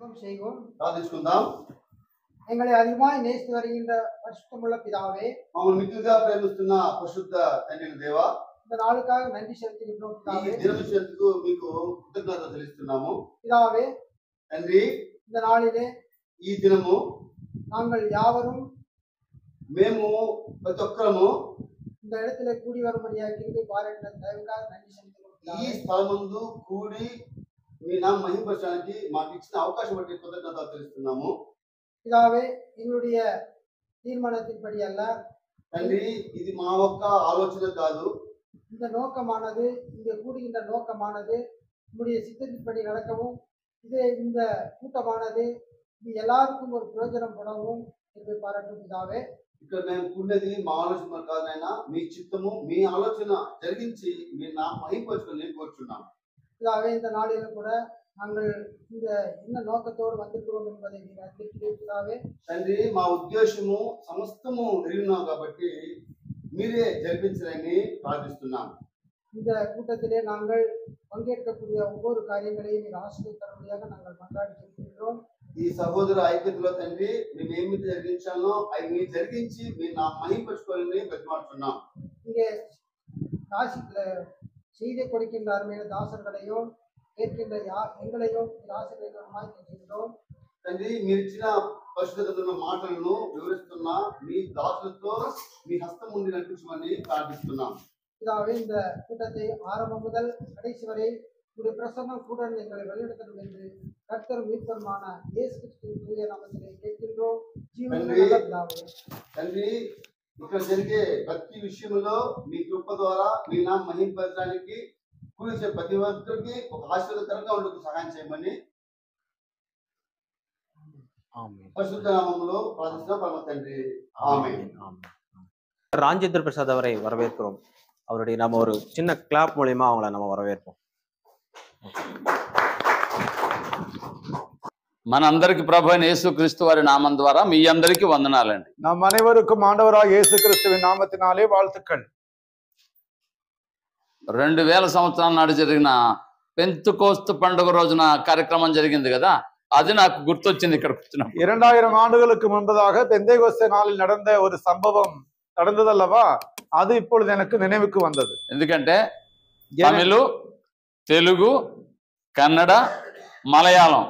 ஜெபம் செய்வோம். ప్రార్థించుకుందాం. எங்களை அதிகமாய் நேசித்து வருகின்ற பரிசுத்தமுள்ள பிதாவே, మమ్మల్ని మిక్కిలిగా ప్రేమిస్తున్న పరిశుద్ధ తండ్రి దేవా, இந்த நாளுக்காக நன்றி செலுத்துகின்றோம் ఈ பிதாவே. దినమిచ్చినందుకు మీకు కృతజ్ఞత తెలుస్తున్నాము. பிதாவே, తండ్రి, இந்த நாளிலே ఈ దినము நாங்கள் யாவரும் మేము ప్రతి ఒక్కరము இந்த இடத்திலே கூடி வரும்படியாக கிருபை பாராட்டின தயவுக்காக நன்றி செலுத்துகிறோம் ఈ பிதாவே. స్థలమందు కూడి మీ నామ మహిమపరచడానికి మాకు ఇచ్చిన అవకాశం బట్టి కృతజ్ఞత తెలుస్తున్నాము. பிதாவே, எங்களுடைய தீர்மானத்தின்படி அல்ல, తండ్రి, ఇది మా ఒక్క ఆలోచన కాదు. இந்த நோக்கமானது, இங்கே கூடுகின்ற நோக்கமானது உங்களுடைய சித்தத்தின்படி நடக்கவும், இந்த கூட்டமானது இது எல்லாருக்கும் ஒரு பிரயோஜனம் படவும் கிருபை பாராட்டும் பிதாவே. ఇక్కడ మేము కూడినది మా ఆలోచన కాదైనా మీ చిత్తము మీ ఆలోచన జరిగించి మీ నా మహిమపరచుకొని కోరుచున్నాం. பிதாவே, இந்த நாளிலும் கூட நாங்கள் இந்த என்ன நோக்கத்தோடு வந்திருக்கிறோம் என்பதை நீங்கள் அறிந்திருக்கிறீர்கள் பிதாவே. తండ్రి, మా ఉద్దేశము సమస్తము ఎరిగినాం కాబట్టి మీరే జరిపించాలని ప్రార్థిస్తున్నాం. இந்த கூட்டத்திலே நாங்கள் பங்கேற்கக்கூடிய ஒவ்வொரு காரியங்களையும் நீங்கள் ஆசீர்வதித்தரும்படியாக நாங்கள் மன்றாடி கேட்கின்றோம். ఈ సహోదర ఐక్యతలో తండ్రి మేము ఏమి జరిగించాలో అవి మీరు జరిగించి మీరు నా మహిమపరచుకోవాలని బతిమాడుతున్నాం. இங்கே காசில செய்தி கொடுக்கின்ற அருமையான தாசர்களையும் கேட்கின்ற எங்களையும் நீங்கள் ஆசீர்வதிக்கிறோமாய் கேட்கின்றோம். తండ్రి, మీరు ఇచ్చిన పరిశుద్ధతలో మాటలను వివరిస్తున్న మీ దాసులతో మీ హస్తం ముందు నడిపించమని ప్రార్థిస్తున్నాం. பிதாவே, இந்த கூட்டத்தை ஆரம்பம் முதல் கடைசி வரை உங்களுடைய பிரசன்னம் கூட எங்களை வழிநடத்தணும் என்று கர்த்தரும் மீட்பருமான இயேசு கிறிஸ்துவின் தூய நாமத்திலே கேட்கின்றோம். ஜீவனுள்ள நல்ல பிதாவே. తండ్రి, ఇక్కడ జరిగే ప్రతి విషయంలో మీ కృప ద్వారా మీ నా మహిమపరచడానికి కూర్చే ప్రతి ఒక్కరికి ఒక ఆశీర్వాదకరంగా ఉండకు సహాయం చేయమని పరిశుద్ధ నామములో ప్రార్థిస్తున్న పరమ తండ్రి, ఆమేన్. ராஜேந்திர பிரசாத் அவரை வரவேற்கிறோம். அவருடைய நம்ம ஒரு சின்ன கிளாப் மூலியமா அவங்கள நம்ம வரவேற்போம். మనందరికి ప్రభు అయిన యేసుక్రీస్తు వారి నామం ద్వారా మీ అందరికీ వందనాలండి. நம் அனைவருக்கும் ஆண்டவராக இயேசு கிறிஸ்துவின் நாமத்தினாலே வாழ்த்துக்கள். 2000 సంవత్సరాల నాడు జరిగిన పెంతుకోస్తు పండుగ రోజున కార్యక్రమం జరిగింది కదా, అది నాకు గుర్తొచ్చింది ఇక్కడ కూర్చున్నప్పుడు. 2000 ஆண்டுகளுக்கு முன்பதாக பெந்தேகோஸ்தே நாளில் நடந்த ஒரு சம்பவம் நடந்ததல்லவா, அது இப்பொழுது எனக்கு நினைவுக்கு வந்தது. ఎందుకంటే తమిళ, తెలుగు, కన్నడ, మలయాళం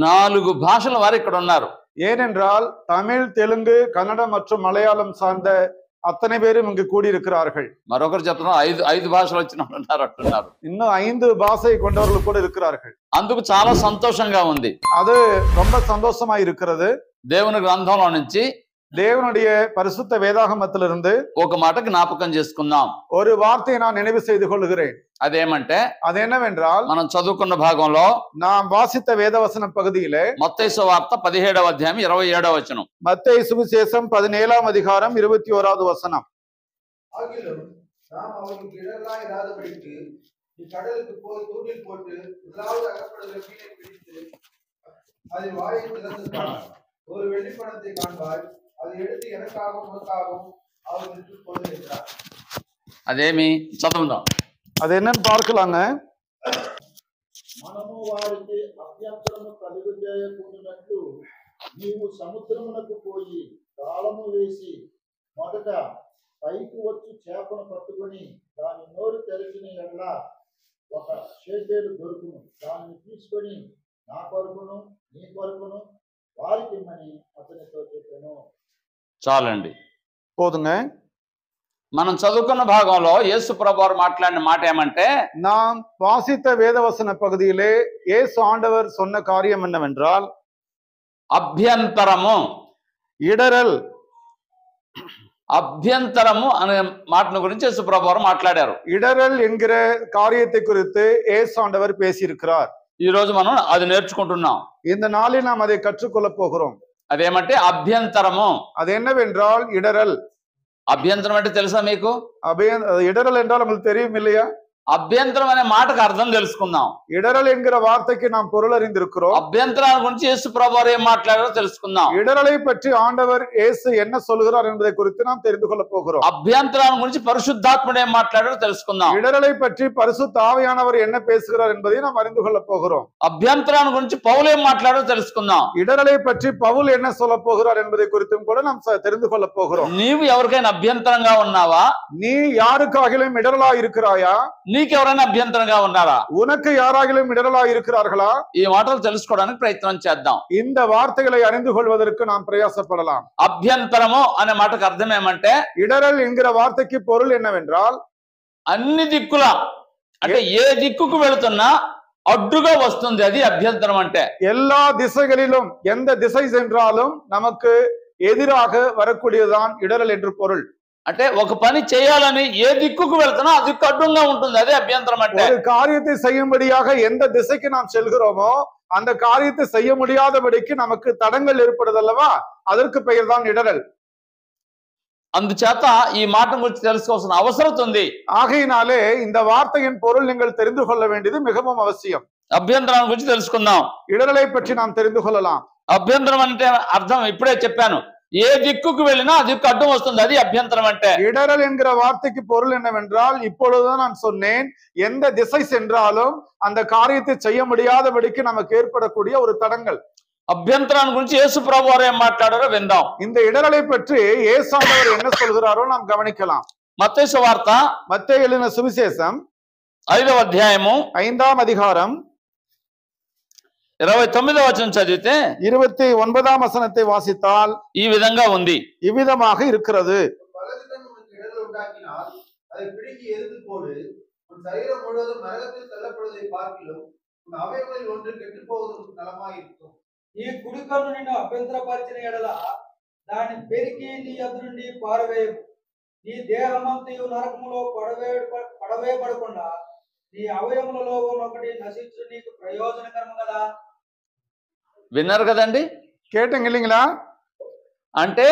4 భాషల వారు ఇక్కడ ఉన్నారు. ஏனென்றால் தமிழ், தெலுங்கு, கன்னடம் மற்றும் மலையாளம் சார்ந்த அத்தனை பேரும் இங்கு கூடியிருக்கிறார்கள். మరొకరు చెప్తున్నారు 5 భాషలు వచ్చిన వాళ్ళు ఉన్నారు అంటున్నారు. இன்னும் 5 பாஷை கொண்டவர்கள் கூட இருக்கிறார்கள். అందుకు చాలా సంతోషంగా ఉంది. அது ரொம்ப சந்தோஷமா இருக்கிறது. దేవుని గ్రంథంలో నుంచి தேவனுடைய பரிசுத்த வேதாகமத்திலிருந்து ఒక మాట జ్ఞాపకం చేసుకుందాం. ஒரு வார்த்தையை நான் நினைவு செய்து கொள்கிறேன். అదేమంటే, அது என்னவென்றால், మనం చదువుకున్న భాగంలో நாம் வாசித்த வேதவசன பகுதியிலே మత్తయి సువార్త 17వ అధ్యాయం 27వ వచనం. மத்தேயு சுவிசேஷம் 17ஆம் அதிகாரம் 21வது வசனம். ஆகிலும் நாம் அவர்களுக்கு இடர்களாய் இராதபடிக்கு இக்கடலுக்கு போய் தூண்டில் போட்டு முதலாவது அகப்படுகிற மீனை பிடித்து அதில் வாயை திறந்துட்டார். ஒரு வெள்ளிப்பணத்தை காண்பாய், அதை எடுத்து எனக்காகவும் உனக்காகவும் அவர்களுக்கு கொண்டு என்றார். అదేమి చదువుదాం. அது என்னன்னு பார்க்கலாங்க. మనము వారికి అభ్యంతరము కలుగు చేయకుండానట్లు నీవు సముద్రమునకు పోయి గాలము వేసి మొదట పైకి వచ్చి చేపను పట్టుకొని దాని నోరు తెరిచిన ఎడల ఒక షేకేలు దొరుకును. దానిని తీసుకొని నా కొరకును నీ కొరకును వారికి ఇమ్మని అతనితో చెప్పాను. చాలండి. போதுங்க. మనం చదువుకున్న భాగంలో యేసు ప్రభువారు మాట్లాడిన మాట ఏమంటే, நாம் வாசித்த வேதவசன பகுதியிலே இயேசு ஆண்டவர் சொன்ன காரியம் என்னவென்றால், అభ్యంతరము. இடரல் అభ్యంతరము అనే మాటను గురించి యేసు ప్రభువారు మాట్లాడారు. இடரல் என்கிற காரியத்தை குறித்து இயேசு ஆண்டவர் பேசியிருக்கிறார். ఈ రోజు మనం అది నేర్చుకుంటున్నాం. இந்த நாளில் நாம் அதை கற்றுக்கொள்ள போகிறோம். అదేమంటే అభ్యంతరము. அது என்னவென்றால் இடரல். అభ్యంతరం అంటే తెలుసా మీకు? இடரல் என்றால் உங்களுக்கு தெரியும் இல்லையா? అభ్యంతరం అనే మాటకు అర్థం తెలుసుకుందాం. இடரல் என்கிற வார்த்தைக்கு நாம் பொருள் அறிந்திருக்கிறோம். అభ్యంతరాల గురించి యేసు ప్రభువారు ఏం మాట్లాడారో తెలుసుకుందాం. இடரலை பற்றி ஆண்டவர் இயேசு என்ன சொல்கிறார் என்பதை குறித்து நாம் தெரிந்து கொள்ள போகிறோம். అభ్యంతరాల గురించి పరిశుద్ధాత్ముడు ఏం మాట్లాడారో తెలుసుకుందాం. இடரலை பற்றி பரிசுத்த ஆவியானவர் என்ன பேசுகிறார் என்பதை நாம் அறிந்து கொள்ள போகிறோம். అభ్యంతరాల గురించి పౌలు ఏం మాట్లాడారో తెలుసుకుందాం. இடரலை பற்றி பவுல் என்ன சொல்ல போகிறார் என்பதை குறித்தும் கூட நாம் தெரிந்து கொள்ள போகிறோம். నీవు ఎవరికైనా అభ్యంతరంగా ఉన్నావా? நீ யாருக்காகிலும் இடரலா இருக்கிறாயா? నీకెవరైనా అభ్యంతరంగా ఉన్నారా? உனக்கு யாராகிலும் இடரலா இருக்கிறார்களா? ఈ మాటలు తెలుసుకోవడానికి ప్రయత్నం చేద్దాం. இந்த వార్తகளை அறிந்து கொள்வதற்கு நாம் பிரயாசப்படலாம். అభ్యంతరము అనే మాటకు అర్థం ఏమంటే இடரல் என்கிற வார்த்தைக்கு பொருள் என்னவென்றால் అన్ని దిక్కుల అంటే ఏ దిక్కుకు వెళుతున్నా అడ్డుగా వస్తుంది, అది అభ్యంతరం అంటే. எல்லா திசைகளிலும் எந்த திசை சென்றாலும் நமக்கு எதிராக வரக்கூடியதான் இடரல் என்று பொருள். అంటే ఒక పని చేయాలని ఏ దిక్కుకు వెళ్తున్నా అది అడ్డుగా ఉంటుంది, అదే అభ్యంతరం అంటే. ஒரு காரியத்தை செய்யும்படியாக எந்த திசைக்கு நாம் செல்கிறோமோ அந்த காரியத்தை செய்ய முடியாதபடிக்கு நமக்கு தடங்கள் ஏற்படுதல்லவா, அதற்கு பெயர் தான் இடரல். అందుచేత ఈ మాట గురించి తెలుసుకోవాల్సిన అవసరం ఉంది. ஆகையினாலே இந்த வார்த்தையின் பொருள் நீங்கள் தெரிந்து கொள்ள வேண்டியது மிகவும் அவசியம். అభ్యంతరం గురించి తెలుసుకుందాం. இடரலை பற்றி நாம் தெரிந்து கொள்ளலாம். అభ్యంతరం అంటే అర్థం ఇప్పుడే చెప్పాను, ఏ దిక్కుకు వెళ్ళినా ఆ దిక్కు అడ్డం వస్తుంది, అది అభ్యంతరం అంటే. இடரல் என்கிற வார்த்தைக்கு பொருள் என்னவென்றால் இப்பொழுதுதான் நான் சொன்னேன், எந்த திசை சென்றாலும் அந்த காரியத்தை செய்ய முடியாதபடிக்கு நமக்கு ஏற்படக்கூடிய ஒரு தடங்கள். అభ్యంతరాన్ని గురించి యేసు ప్రభువారు ఏం మాట్లాడారో విందాం. இந்த இடரலை பற்றி இயேசுவானவர் என்ன சொல்கிறாரோ நாம் கவனிக்கலாம். మత్తయి సువార్త மத்தேயு எழுதின சுவிசேஷம் 5వ అధ్యాయము 5ஆம் அதிகாரம் 29వ వచనం చదివితే 29ஆம் வசனத்தை வாசித்தால் ఈ విధంగా ఉంది. இவ்விதமாக இருக்கிறது. வலது கண் உனக்கு இடரல் உண்டாக்கினால் அதை பிடுங்கி எரிந்து போடு. உன் சரீரம் முழுவதும் நரகத்தில் தள்ளப்படுவதை பார்க்கிலும் உன் அவயவங்களில் ஒன்று கெட்டு போவது நலமாயிருக்கும். ఈ కుడి కన్ను నిన్ను అభ్యంతరపరిచిన ఎడల దాన్ని పెరికి నీ ఎదురు నుండి పారవేయము. నీ దేహమంతయు నరకములో పడవేయబడకుండా నీ అవయములలో ఒకటి నశించు నీకు ప్రయోజనకరం కదా. విన్నారు కదండి? கேட்டீங்க இல்லைங்களா? అంటే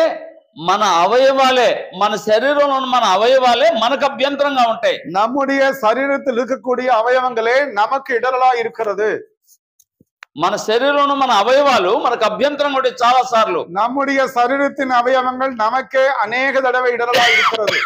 మన అవయవాలే, మన శరీరంలో మన అవయవాలే మనకు అభ్యంతరంగా ఉంటాయి. நம்முடைய சரீரத்தில் இருக்கக்கூடிய அவயவங்களே நமக்கு இடரலா இருக்கிறது. మన శరీరంలో మన అవయవాలు మనకు అభ్యంతరంగా ఉంటాయి చాలా సార్లు. நம்முடைய சரீரத்தின் அவயவங்கள் நமக்கே அநேக தடவை இடரலா இருக்கிறது.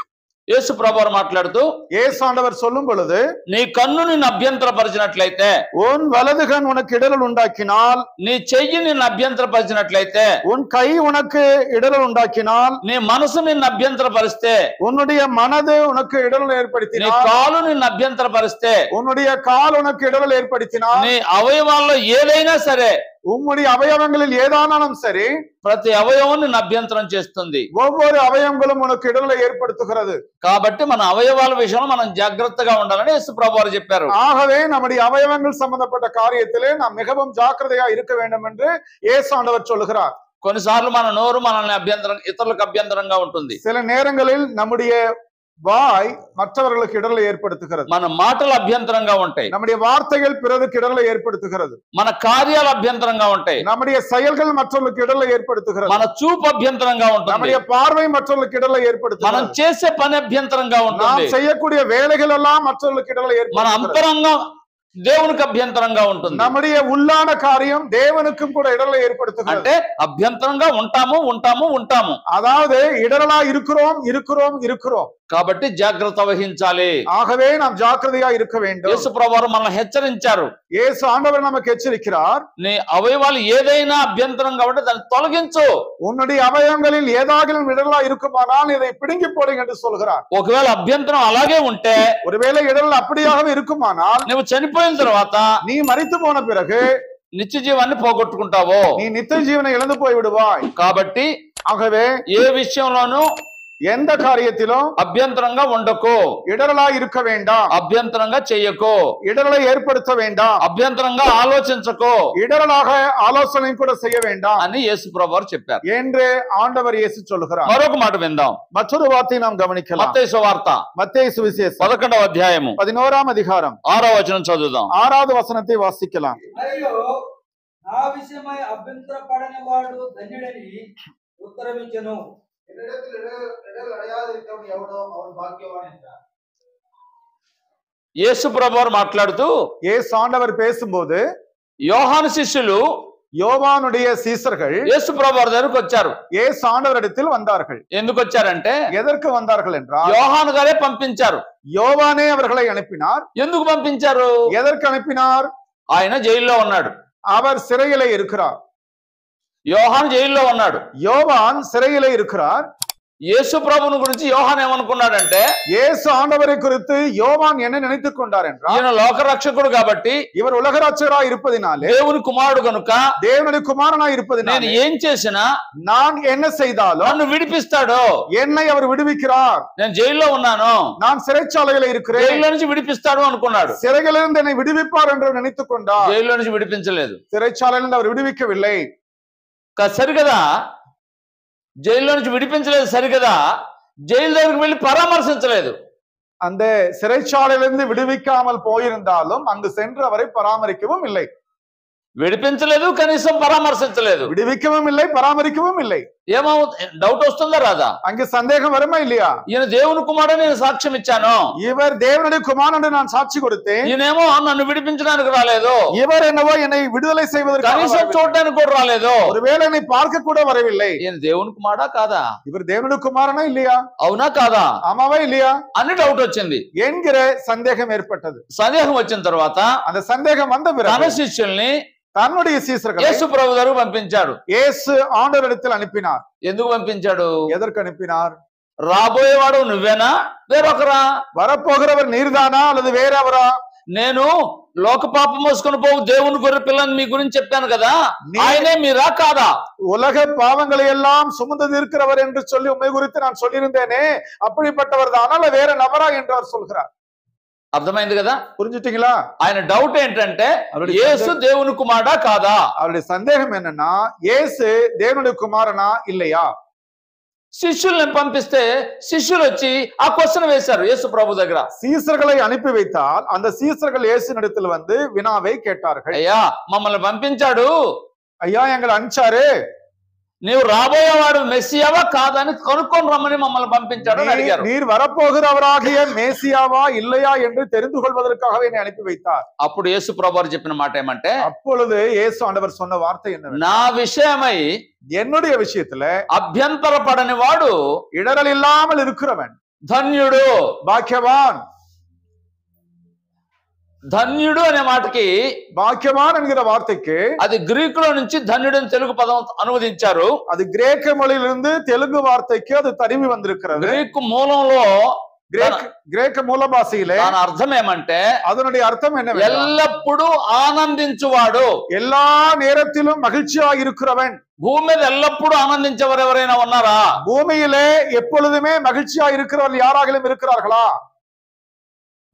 యేసు ప్రభువారు మాట్లాడుతూ இயேசுவானவர் சொல்லும் பொழுது నీ కన్ను నిన్ను అభ్యంతరపరిచినట్లయితే, உன் வலது கண் உனக்கு இடரல் உண்டாக்கினால், నీ చెయ్యి నిన్ను అభ్యంతరపరిచినట్లయితే, உன் கை உனக்கு இடரல் உண்டாக்கினால், నీ మనసు నిన్ను అభ్యంతరపరిస్తే, உன்னுடைய மனது உனக்கு இடரல் నీ ஏற்படுத்தினால், కాలు నిన్ను అభ్యంతరపరిస్తే, உன்னுடைய கால் உனக்கு இடரல் ஏற்படுத்தினால், నీ అవయవాల్లో ఏదైనా సరే உம்முடைய அவயவங்களில் ஏதானாலும் சரி ప్రతి అవయవం నిన్ను అభ్యంతరం చేస్తుంది. ஒவ்வொரு அவயவங்களும் உனக்கு இடரலை ஏற்படுத்துகிறது. కాబట్టి మన అవయవాల విషయంలో మనం జాగ్రత్తగా ఉండాలని యేసు ప్రభువారు చెప్పారు. ஆகவே நம்முடைய அவயவங்கள் சம்பந்தப்பட்ட காரியத்திலே நாம் மிகவும் ஜாக்கிரதையா இருக்க வேண்டும் என்று இயேசுவானவர் சொல்லுகிறார். కొన్నిసార్లు మన నోరు మనల్ని ఇతరులకు అభ్యంతరంగా ఉంటుంది. சில நேரங்களில் நம்முடைய வாய் மற்றவர்களுக்கு இடரலை ஏற்படுத்துகிறது. మన మాటలు అభ్యంతరంగా ఉంటాయి. நம்முடைய வார்த்தைகள் பிறருக்கு இடரலை ஏற்படுத்துகிறது. మన కార్యాలు అభ్యంతరంగా ఉంటాయి. நம்முடைய செயல்கள் மற்றவர்களுக்கு இடரலை ஏற்படுத்துகிறது. మన చూపు అభ్యంతరంగా ఉంటుంది. நம்முடைய பார்வை மற்றவர்களுக்கு இடரலை మనం ஏற்படுத்துகிறது. చేసే పని అభ్యంతరంగా ఉంటుంది. நாம் செய்யக்கூடிய வேலைகள் எல்லாம் மற்றவர்களுக்கு இடரலை మన ஏற்படுத்துகிறது. అంతరంగం దేవునికి అభ్యంతరంగా ఉంటుంది. நம்முடைய உள்ளான காரியம் தேவனுக்கும் கூட இடரலை ஏற்படுத்துகிறது. అంటే అభ్యంతరంగా ఉంటాము. அதாவது இடரலா இருக்கிறோம். కాబట్టి జాగ్రత్త వహించాలి. ஆகவே நாம் ஜாக்கிரதையா இருக்க வேண்டும். యేసు ప్రభువారు మనల్ని హెచ్చరించారు. இயேசு ஆண்டவர் நமக்கு எச்சரிக்கிறார். నీ అవయవాలు ఏదైనా అభ్యంతరంగా ఉంటే దాన్ని తొలగించు. உன்னுடைய அவயவங்களில் ஏதாகிலும் இடரலா இருக்குமானால் இதை பிடுங்கி போடுங்க என்று சொல்கிறார். ఒకవేళ అభ్యంతరం అలాగే ఉంటే, ஒருவேளை இடரல் அப்படியாகவே இருக்குமானால், నువ్వు చనిపోయిన తర్వాత நீ மரித்து போன பிறகு నిత్య జీవాన్ని పోగొట్టుకుంటావు. நீ நித்திய ஜீவனை இழந்து போய் விடுவாய். కాబట్టి ஆகவே ఏ విషయంలోనూ எந்த காரியத்திலும் అభ్యంతరంగా ఉండకు, இடரலா இருக்க வேண்டாம், అభ్యంతరంగా చెయ్యకు, இடரலை ஏற்படுத்த வேண்டாம், అభ్యంతరంగా ఆలోచించకు இடரலாக ஆலோசனை கூட செய்ய வேண்டாம் అని యేసు ప్రభువారు చెప్పారు. என்று ஆண்டவர் இயேசு சொல்லுகிறார். మరొక మాట విందాం. மற்றொரு வார்த்தையை நாம் கவனிக்கலாம். మత్తయి సువార్త மத்தேயு சுவிசேஷம் 11వ అధ్యాయము 11ஆம் அதிகாரம் 6వ వచనం చదువుదాం. 6வது வசனத்தை வாசிக்கலாம். మరియు నా విషయమై అభ్యంతరపడని వాడు ధన్యుడని ఉత్తరమిచ్చెను. என்னிடத்தில் இடரல் அடையாதிருக்கிறவன் எவனோ அவன் பாக்கியவான் என்றார். యేసు ప్రభువారు మాట్లాడుతూ இயேசு ஆண்டவர் பேசும்போது యోహాను శిష్యులు யோவானுடைய சீசர்கள் యేసు ప్రభువారి దగ్గరకు వచ్చారు. இயேசு ஆண்டவரிடத்தில் வந்தார்கள். ఎందుకు వచ్చారంటే எதற்கு வந்தார்கள் என்றால் యోహాను గారే పంపించారు. யோவானே அவர்களை அனுப்பினார். ఎందుకు పంపించారు? எதற்கு அனுப்பினார்? ఆయన జైల్లో ఉన్నాడు. அவர் சிறையிலே இருக்கிறார். యోహాను జైల్లో ఉన్నాడు. யோவான் சிறையிலே இருக்கிறார். యేసు ప్రభువుని గురించి యోహాను ఏమనుకున్నాడంటే இயேசு ஆண்டவரை குறித்து யோவான் என்ன நினைத்துக் கொண்டார் என்றால் ఈయన లోకరక్షకుడు కాబట్టి இவர் உலக ரட்சகராய் இருப்பதினாலே దేవుని కుమారుడు కనుక தேவனுடைய குமாரனாய் నేను இருப்பதினாலே ఏం చేసినా நான் என்ன செய்தாலும் నన్ను విడిపిస్తాడు. என்னை அவர் விடுவிக்கிறார். నేను జైల్లో ఉన్నాను, நான் சிறைச்சாலையில இருக்கிறேன், జైల్లో నుంచి విడిపిస్తాడు అనుకున్నాడు. சிறைகளிலிருந்து என்னை விடுவிப்பார் என்று நினைத்துக் கொண்டார். జైల్లో నుంచి విడిపించలేదు. சிறைச்சாலையிலிருந்து அவர் விடுவிக்கவில்லை. సరిగదా, జైల్లో నుంచి విడిపించలేదు సరిగదా, జైలు దగ్గరికి వెళ్ళి పరామర్శించలేదు. அந்த சிறைச்சாலையிலிருந்து விடுவிக்காமல் போயிருந்தாலும் அங்கு சென்று அவரை பராமரிக்கவும் இல்லை. విడిపించలేదు, కనీసం పరామర్శించలేదు. விடுவிக்கவும் இல்லை, பராமரிக்கவும் இல்லை. ఏమో డౌట్ వస్తుందా రాదా? அங்கு சந்தேகம் வருமா இல்லையா? ఈయన దేవుని కుమారుడు నేను సాక్ష్యం ఇచ్చాను, இவர் தேவனுடைய குமாரன் என்று நான் சாட்சி கொடுத்தேன், ఈయనేమో నన్ను విడిపించడానికి రాలేదు, இவர் என்னவோ என்னை விடுதலை செய்வதற்கு కనీసం చూడడానికి కూడా రాలేదు. ஒருவேளை என்னை பார்க்க கூட வரவில்லை. ఈయన దేవుని కుమారుడా కాదా? இவர் தேவனுடைய குமாரனா இல்லையா? అవునా కాదా ஆமாவா இல்லையா అని డౌట్ వచ్చింది. என்கிற சந்தேகம் ஏற்பட்டது. సందేహం వచ్చిన తర్వాత அந்த சந்தேகம் வந்த తన பிறகு శిష్యుల్ని தன்னுடைய சீசர்களை యేసు ప్రభు దగ్గరకు పంపించాడు. இயேசு ஆண்டவரிடத்தில் அனுப்பினார். ఎందుకు పంపించాడు? எதற்கு அனுப்பினார்? రాబోయేవాడు నువ్వేనా వేరొకరా? வரப்போகிறவர் நீர்தானா அல்லது வேறவரா? నేను లోక పాపం మోసుకొని పోవు దేవుని గొర్రె పిల్లని మీ గురించి చెప్పాను కదా, ఆయనే మీరా కాదా? உலக பாவங்களை எல்லாம் சுமந்து இருக்கிறவர் என்று சொல்லி உண்மை குறித்து நான் சொல்லியிருந்தேனே, அப்படிப்பட்டவர் தானா அல்ல வேற நபரா என்று அவர் சொல்கிறார். అర్థమైంది కదా? புரிஞ்சுட்டீங்களா? ఆయన డౌట్ ఏంటంటే యేసు దేవుని కుమారుడా కాదా? அவருடைய சந்தேகம் என்னன்னா, இயேசு தேவனுடைய குமாரனா இல்லையா? శిష్యుల్ని పంపిస్తే శిష్యులు వచ్చి ఆ క్వశ్చన్ వేశారు యేసు ప్రభు దగ్గర. சீசர்களை அனுப்பி வைத்தால் அந்த சீசர்கள் இயேசுவினிடத்தில் வந்து வினாவை கேட்டார்கள். అయ్యా మమ్మల్ని పంపించాడు, ஐயா எங்களை அனுப்பிச்சாரு, నీవు రాబోయేవాడు మెస్సియావా కాదని కనుక్కొని రమ్మని మమ్మల్ని పంపించాడు అని అడిగారు. நீர் வரப்போகிறவராகிய மேசியாவா இல்லையா என்று தெரிந்து கொள்வதற்காகவே என்னை அனுப்பி வைத்தார். అప్పుడు యేసు ప్రభు చెప్పిన మాట ఏమంటే, அப்பொழுது இயேசு ஆண்டவர் சொன்ன வார்த்தை என்ன? నా విషయమై என்னுடைய விஷயத்துல అభ్యంతరపడని వాడు இடரல் இல்லாமல் இருக்கிறவன் ధన్యుడు. பாக்கியவான். ధన్యుడు అనే మాటకి பாக்கியவான் என்கிற வார்த்தைக்கு అది గ్రీకులో నుంచి ధన్యుడు అని తెలుగు పదం అనువదించారు. அது கிரேக்க மொழியிலிருந்து தெலுங்கு வார்த்தைக்கு அது தருவி வந்திருக்கிறது. గ్రీకు మూలంలో கிரேக்க மூல பாஷையிலே దాని అర్థం ఏమంటే அதனுடைய அர்த்தம் என்ன? ఎల్లప్పుడూ ఆనందించువాడు. எல்லா நேரத்திலும் மகிழ்ச்சியா இருக்கிறவன். భూమి మీద ఎల్లప్పుడూ ఆనందించేవారు ఎవరైనా ఉన్నారా? பூமியிலே எப்பொழுதுமே மகிழ்ச்சியா இருக்கிறவர்கள் யாராகிலும் இருக்கிறார்களா?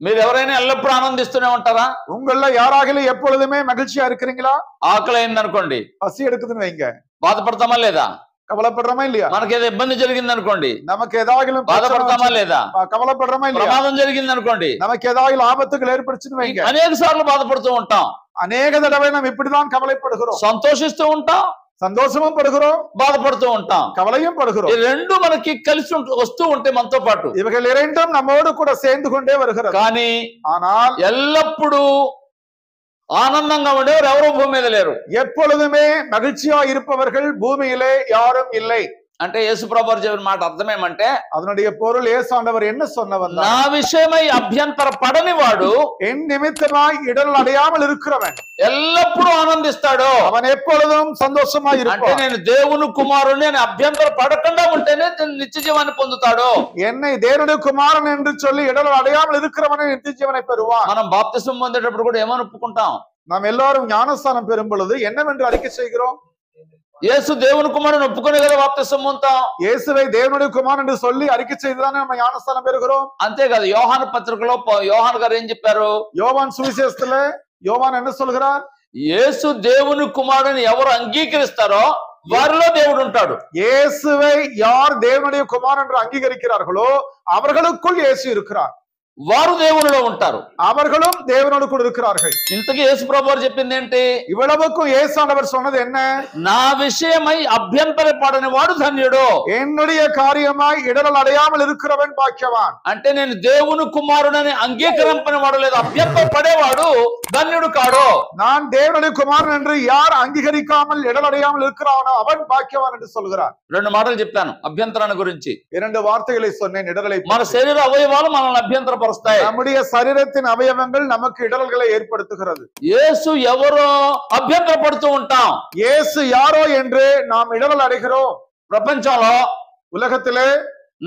మీరు ఎవరైనా ఎల్లప్పుడూ ఆనందిస్తూనే ఉంటారా? உங்கள யாராகிலும் எப்பொழுதுமே மகிழ்ச்சியா இருக்கிறீங்களா? ఆకలి అయింది అనుకోండి, பசி எடுக்குதுன்னு வைங்க, బాధపడతామా లేదా? கவலைப்படுறோமா இல்லையா? మనకేదో ఇబ్బంది జరిగింది అనుకోండి, நமக்கு ஏதாகிலும் బాధపడతామా లేదా? கவலைப்படுறோமா இல்லையா? ప్రమాదం జరిగింది అనుకోండి, நமக்கு ஏதாகிலும் ஆபத்துகள் ஏற்படுச்சுன்னு வைங்க, అనేక సార్లు బాధపడుతూ ఉంటాం, அநேக தடவை நாம் இப்படிதான் கவலைப்படுகிறோம். సంతోషిస్తూ ఉంటాం, சந்தோஷமும் படுகிறோம், బాధపడుతూ ఉంటాం. கவலையும் ఈ படுகிறோம். రెండు మనకి కలిసి వస్తూ ఉంటే మనతో పాటు, இவைகள் இரண்டும் நம்மோடு கூட சேர்ந்து கொண்டே வருகிறது. కానీ ஆனால் ఎల్లప్పుడూ ఆనందంగా ఉండేవారు ఎవరో భూమి మీద లేరు. எப்பொழுதுமே மகிழ்ச்சியா இருப்பவர்கள் பூமியிலே யாரும் இல்லை. అంటే యేసు ప్రభువు చెప్పిన మాట అర్థం ఏమంటే, அதனுடைய பொருள் இயேசு ஆண்டவர் என்ன சொன்னவன்? నా విషయమై అభ్యంతర పడని వాడు என் நிமித்தமாய் இடரல் அடையாமல் இருக்கிறவன் ఎల్లప్పుడూ ఆనందిస్తాడు. அவன் எப்பொழுதும் சந்தோஷமாய் అంటే இருப்பான். నేను దేవుని కుమారుని అని అభ్యంతర పడకుండా ఉంటేనే నిత్య జీవాన్ని పొందుతాడు. என்னை தேவனுடைய குமாரன் என்று சொல்லி இடரல் அடையாமல் இருக்கிறவனை நித்திய ஜீவனை பெறுவான். మనం బాప్తిసం పొందేటప్పుడు కూడా ఏమని ఒప్పుకుంటాం? நாம் எல்லாரும் ஞானஸ்தானம் பெறும் பொழுது என்னவென்று அறிக்கை செய்கிறோம்? యేసు దేవుని కుమారుని ఒప్పుకునే కదా బాప్తిసం పొందుతాం. இயேசுவை தேவனுடைய குமாரன் என்று சொல்லி அறிக்கை செய்துதானே நம்ம ஞானஸ்தானம் பெறுகிறோம். అంతేకాదు, యోహాను పత్రికలో యోహాను గారు ఏం చెప్పారు? யோவான் சுவிசேஷத்துல யோவான் என்ன சொல்கிறார்? యేసు దేవుని కుమారుని ఎవరు అంగీకరిస్తారో వారిలో దేవుడు ఉంటాడు. இயேசுவை யார் தேவனுடைய குமாரன் என்று அங்கீகரிக்கிறார்களோ அவர்களுக்குள் இயேசு இருக்கிறார். వారు దేవునిలో ఉంటారు. அவர்களும் தேவனோடு கூட இருக்கிறார்கள். ఇంతకీ యేసు ప్రభు వారు చెప్పింది ఏంటి? இவ்வளவுக்கும் ஏசாண்டவர் சொன்னது என்ன? నా విషయమై అభ్యంతరపడని వాడు ధన్యుడు. என்னுடைய காரியமாய் இடரல் அடையாமல் இருக்கிறவன் பாக்கியவான். అంటే నేను దేవుని కుమారుడని అంగీకరింపని వాడు లేదు, అభ్యంతర పడేవాడు ధన్యుడు కాడు. நான் தேவனுடைய குமாரன் என்று யார் அங்கீகரிக்காமல் இடரல் அடையாமல் இருக்கிறானோ அவன் பாக்கியவான் என்று சொல்கிறார். రెండు మాటలు చెప్పాను అభ్యంతరాన్ని గురించి. இரண்டு வார்த்தைகளை சொன்னேன் இடரலை. మన శరీర అవయవాలు మనల్ని అభ్యంతరపరుస్తాయి. நம்முடைய சரீரத்தின் அவயவங்கள் நமக்கு இடரல்களை ஏற்படுத்துகிறது. యేసు ఎవరో అభ్యంతరపడుతూ ఉంటాం. இயேசு யாரோ என்று நாம் இடரல் அடைகிறோம். ప్రపంచంలో உலகத்திலே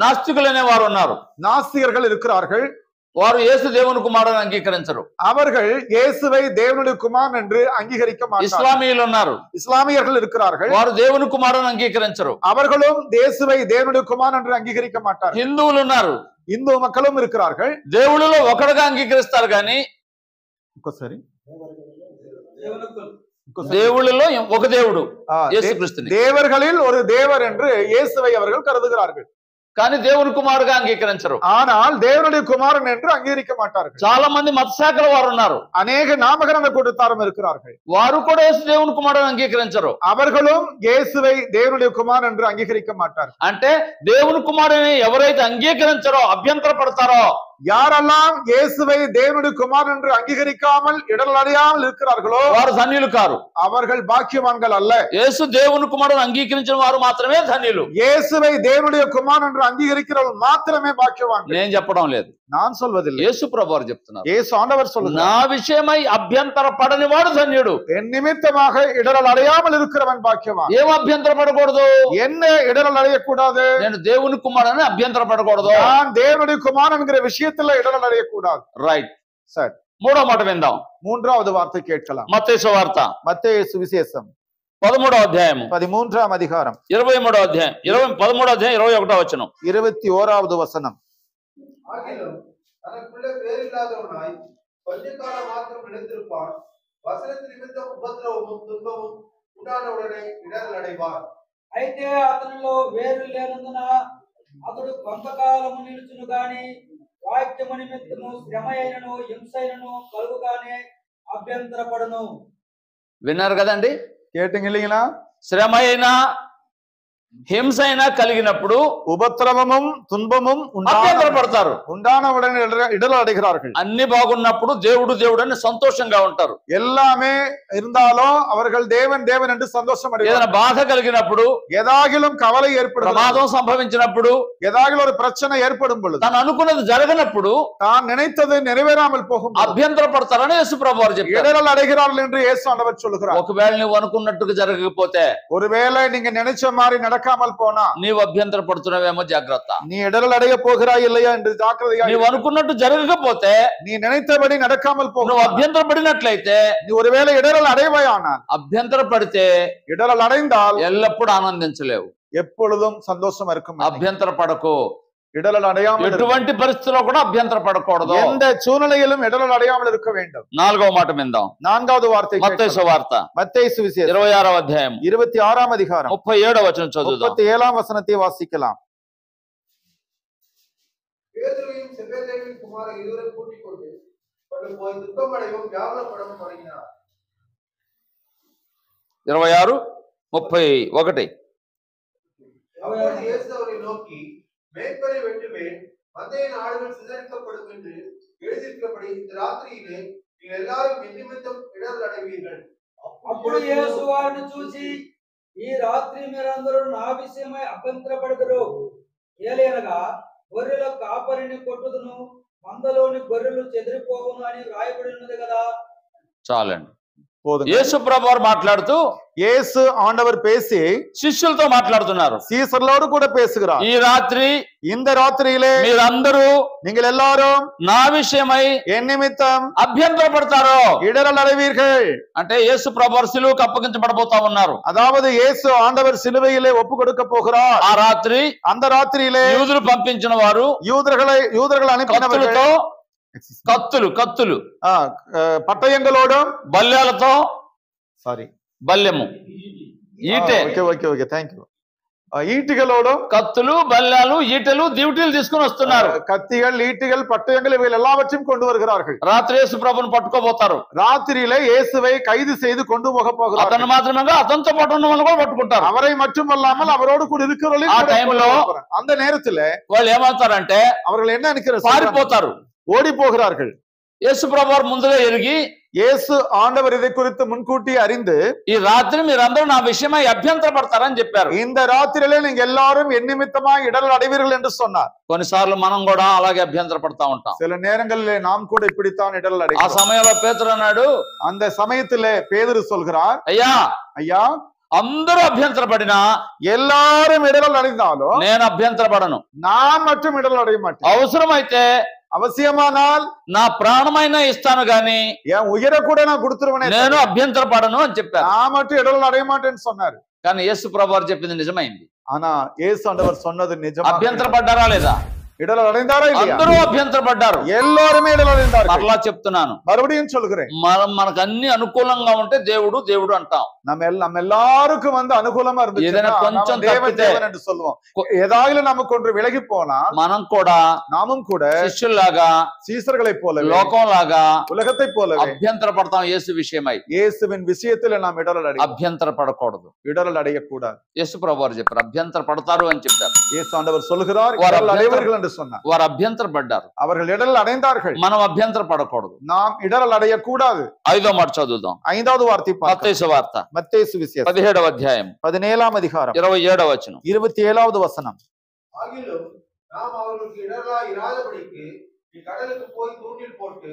నాస్తికులు అనే వారు ఉన్నారు. நாஸ்திகர்கள் இருக்கிறார்கள். వారు యేసు దేవుని కుమారుని అంగీకరించరు. அவர்கள் இயேசுவை தேவனுடைய குமாரன் என்று அங்கீகரிக்க மாட்டார்கள். ఇస్లామీయులు ఉన్నారు. இஸ்லாமியர்கள் இருக்கிறார்கள். వారు దేవుని కుమారుని అంగీకరించరు. அவர்களும் இயேசுவை தேவனுடைய குமாரன் என்று அங்கீகரிக்க மாட்டார்கள். హిందువులు ఉన్నారు. இந்து மக்களும் இருக்கிறார்கள். దేవుళ్ళలో ఒకడుగా అంగీకరిస్తారు కానీ దేవుళ్ళలో ఒక దేవుడు యేసుక్రీస్తుని, தேவர்களில் ஒரு தேவர் என்று இயேசுவை அவர்கள் கருதுகிறார்கள். కానీ దేవుని కుమారుగా అంగీకరించరు. ஆனால் தேவனுடைய குமாரன் என்று அங்கீகரிக்க மாட்டார்கள். చాలా మంది మత శాఖల వారు ఉన్నారు. அநேக நாமகரண கூட்டத்தாரும் இருக்கிறார்கள். వారు కూడా యేసు దేవుని కుమారుని అంగీకరించరు. அவர்களும் இயேசுவை தேவனுடைய குமாரன் என்று அங்கீகரிக்க மாட்டார்கள். అంటే దేవుని కుమారుని ఎవరైతే అంగీకరించరో అభ్యంతర పడతారో, யாரெல்லாம் இயேசுவை தேவனுடைய குமாரன் என்று அங்கீகரிக்காமல் இடரல் அடையாமல் இருக்கிறார்களோ వారు ధన్యులు కారు. அவர்கள் பாக்கியவான்கள் அல்ல. యేసు దేవుని కుమారుని అంగీకరించిన వారు మాత్రమే ధన్యులు. இயேசுவை தேவனுடைய குமாரன் என்று அங்கீகரிக்கிறவர்கள் மாத்திரமே பாக்கியவான்கள். నేను చెప్పడం లేదు, நான் சொல்வதில்லை. యేసు ప్రభు వారు చెప్తున్నారు. இயேசு ஆண்டவர் சொல்லுகிறார், నా విషయమై అభ్యంతర పడని వాడు ధన్యుడు. என் நிமித்தமாக இடரல் அடையாமல் இருக்கிறவன் பாக்கியவான். ఏం అభ్యంతర పడకూడదు? என்ன இடரல் அடையக்கூடாது? నేను దేవుని కుమారుని అభ్యంతర పడకూడదు. நான் தேவனுடைய குமாரன் என்கிற விஷயத்துல இடரல் அடையக்கூடாது. రైట్. சரி, మూడో మాట విందాం. மூன்றாவது வார்த்தை கேட்கலாம். మత్తయి సువార్త மத்தேயு சுவிசேஷம் 13వ అధ్యాయం 13ஆம் அதிகாரம் 23వ అధ్యాయం 13వ అధ్యాయం 21వ వచనం. 21வது வசனம். ஆகிலும் தனக்குள்ளே வேறில்லாதவனாய் கொஞ்ச காலம் மாத்திரம் நிலைத்திருப்பான். வசனத்து நிமித்தம் உபத்திரவமும் துன்பமும் உண்டானவுடனே இடரல் அடைவான். అయితే అతనిలో వేరు లేనందున అతడు కొంతకాలము నిలుచును గాని వాక్యము నిమిత్తము శ్రమ అయినను హింస అయినను కలుగుగానే అభ్యంతరపడను. విన్నారు కదండి? கேட்டீங்க இல்லைங்களா? శ్రమ అయినా హింస అయినా కలిగినప్పుడు உபத்திரவமும் துன்பமும் అభ్యంతరపడతారు. உண்டானவுடனே இடரல் அடைகிறார்கள். అన్ని బాగున్నప్పుడు దేవుడు దేవుడు అని సంతోషంగా ఉంటారు. எல்லாமே இருந்தாலும் அவர்கள் தேவன் தேவன் என்று சந்தோஷம் ఏదైనా அடைகிறார்கள். బాధ కలిగినప్పుడు, ஏதாகிலும் கவலை ஏற்படும், ప్రమాదం సంభవించినప్పుడు, ஏதாகிலும் ஒரு பிரச்சனை ஏற்படும் பொழுது, తను అనుకున్నది జరగనప్పుడు தான் நினைத்தது நிறைவேறாமல் போகும் பொழுது అభ్యంతర పడతారని యేసు ప్రభు వారు చెప్పారు. இடரல் அடைகிறார்கள் என்று இயேசு ஆண்டவர் சொல்லுகிறார். ఒకవేళ నువ్వు అనుకున్నట్టుగా జరగకపోతే, ஒருவேளை நீங்க நினைச்ச மாதிரி நடக்காமல் போனா నీవు అభ్యంతర పడుతున్నావేమో జాగ్రత్త. நீ இடரல் அடைய போகிறாய் இல்லையா என்று ஜாக்கிரதையா. నీవు అనుకున్నట్టు జరగకపోతే, நீ நினைத்தபடி நடக்காமல் నువ్వు போகும். అభ్యంతర పడినట్లయితే, நீ ஒருவேளை இடரல் அடைவாயானால், అభ్యంతర పడితే இடரல் அடைந்தால் ఎల్లప్పుడూ ఆనందించలేవు. எப்பொழுதும் சந்தோஷம் இருக்கும். అభ్యంతర పడకు. இடரல் அடையாமல் இருக்க- ఎటువంటి పరిస్థితిలో కూడా అభ్యంతర పడకూడదు. எந்த சூழ்நிலையிலும் இடரல் அடையாமல் இருக்க வேண்டும். 4వ మాట విందాం. 4வது వార్த்தை మత్తయి సువార్త மத்தேயு சுவிசேஷம் 26వ అధ్యాయం 26ஆம் அதிகாரம் 37వ వచనం చదువుదాం. 37ஆம் வசனத்தை வாசிக்கலாம். பேதுருவையும் செபெதேயுவின் குமாரர் இருவரும் கூட்டிக் கொண்டு போய் துக்கமடையும் வியாகுலப்படவும் தொடங்கினார். 26, 31. அப்பொழுது இயேசு அவரை நோக்கி, மேய்ப்பரை வெட்டுவேன், மந்தையின் ஆடுகள் சிதறிக்கப்படும் என்று எழுதியிருக்கிறபடி இந்த ராத்திரியிலே நீங்கள் எல்லாரும் என் நிமித்தம் இடரல் அடைவீர்கள். అప్పుడు యేసు వారిని చూసి, ఈ రాత్రి మీరందరూ నా విషయమై అభ్యంతరపడదురు. ఏలయనగా గొర్రెల కాపరిని కొట్టుదును, మందలోని గొర్రెలు చెదిరిపోవును అని రాయబడి ఉన్నది కదా. చాలండి. போதுங்க. యేసు ప్రభు వారు మాట్లాడుతూ இயேசு ஆண்டவர் பேசி శిష్యులతో మాట్లాడుతున్నారు. சீசர்களோடு கூட பேசுகிறார். ఈ రాత్రి இந்த ராத்திரியிலே మీరందరూ நீங்கள் எல்லாரும் నా విషయమై என் నిమిత్తం అభ్యంతర పడతారు. இடரல் அடைவீர்கள். అంటే యేసు ప్రభు వారు సిలువకు అప్పగించబడబోతా ఉన్నారు. அதாவது இயேசு ஆண்டவர் சிலுவையிலே ஒப்பு கொடுக்க போகிறார். ఆ రాత్రి அந்த ராத்திரியிலே యూదులు పంపించిన వారు யூதர்கள் அனுப்பினவர்கள் కత్తులు பட்டயங்களோடும் బల్యాలతో, సారీ బల్యము, ఈటే, ఓకే థ్యాంక్ యూ, ஈட்டிகளோடும் కత్తులు బల్లాలు ఈటలు దివిటీలు తీసుకుని వస్తున్నారు. கத்திகள் ஈட்டிகள் பட்டயங்கள் இவைகள் எல்லாவற்றையும் கொண்டு வருகிறார்கள். రాత్రి యేసు ప్రభుని పట్టుకోబోతారు. ராத்திரியிலே இயேசுவை கைது செய்து கொண்டு போக అతను போகிறார்கள். మాత్రమే అతనితో పాటు ఉన్న వాళ్ళు కూడా పట్టుకుంటారు. அவரை மட்டுமல்லாமல் அவரோடு கூட இருக்கிறவர்களையும் ఆ கூட టైంలో கொண்டு போகிறார். அந்த நேரத்துல వాళ్ళు ఏమవుతారంటే அவர்கள் என்ன நினைக்கிறார்? పారిపోతారు. ஓடி போகிறார்கள். యేసు ప్రభు వారు ముందుగా ఎరిగి இயேசு ஆண்டவர் இதை குறித்து முன்கூட்டி அறிந்து ఈ రాత్రి మీరందరూ నా విషయమై అభ్యంతర పడతారని చెప్పారు. இந்த ராத்திரியிலே நீங்க எல்லாரும் என் நிமித்தமா இடல் அடைவீர்கள் என்று சொன்னார். కొన్నిసార్లు మనం కూడా అలాగే అభ్యంతర పడతా ఉంటాం. சில நேரங்களிலே நாம் கூட இப்படித்தான் இடல் ఆ அடைகிறோம். సమయంలో పేతురు అన్నాడు, அந்த சமயத்திலே பேதுரு சொல்கிறார், అయ్యా ஐயா అందరూ అభ్యంతర పడినా எல்லாரும் இடல் அடைந்தாலும் నేను అభ్యంతర పడను. நான் மட்டும் இடல் அடைய மாட்டேன். అవసరమైతే அவசியமானால் నా ప్రాణమైనా ఇస్తాను గాని என் உயிரை கூட நான் கொடுத்துருவேனே, నేను అభ్యంతర పడను అని చెప్పారు. நான் மட்டும் இடல் அடைய மாட்டேன்னு சொன்னாரு. కానీ యేసు ప్రభు వారు చెప్పింది నిజమైంది. ஆனா இயேசு ஆண்டவர் சொன்னது நிஜமா. అభ్యంతర పడ్డారా లేదా? இடல் அடைந்தாரா இல்லையா? అందరూ అభ్యంతర పడ్డారు. எல்லாருமே இடல் அடைந்தார்கள். మరలా చెప్తున్నాను, மறுபடியும் சொல்கிறேன், మనకు అన్ని అనుకూలంగా ఉంటే దేవుడు దేవుడు అంటాం. நம்ம எல்லாருக்கும் அனுகூலமா ఏదైనా కొంచెం இருந்துச்சு தேவன் తప్పితే தேவன் என்று சொல்லுவோம். ஏதாவது நமக்கு ஒன்று விலகி போனால் మనం కూడా நாமும் கூட శిష్యుల్లాగా சீசர்களை போலவே లోకంలాగా உலகத்தை போலவே అభ్యంతర పడతాం. యేసు విషయమై இயேசுவின் விஷயத்தில் நாம் இடரல் அடைய అభ్యంతర పడకూడదు. இடரல் அடையக்கூடாது. యేసు ప్రభు వారు చెప్పారు అభ్యంతర పడతారు అని చెప్పారు. இயேசு ஆண்டவர் சொல்கிறார் వారు இடரல் అభ్యంతర- அடைவர்கள் என்று சொன்னார். వారు అభ్యంతర పడ్డారు. அவர்கள் இடரல் அடைந்தார்கள். మనం అభ్యంతర పడకూడదు. நாம் இடரல் அடையக்கூடாது. 5వ మాట చదువుదాం. 5வது வார்த்தை మత్తయి సువార్త மத்தேயு சுவிசேஷம் 17వ అధ్యాయం 17ஆம் அதிகாரம் 27వ వచనం. 27வது வசனம். ஆகிலும் நாம் அவர்களுக்கு இடரலாய் இராதபடிக்கு நீ கடலுக்கு போய் தூண்டில் போட்டு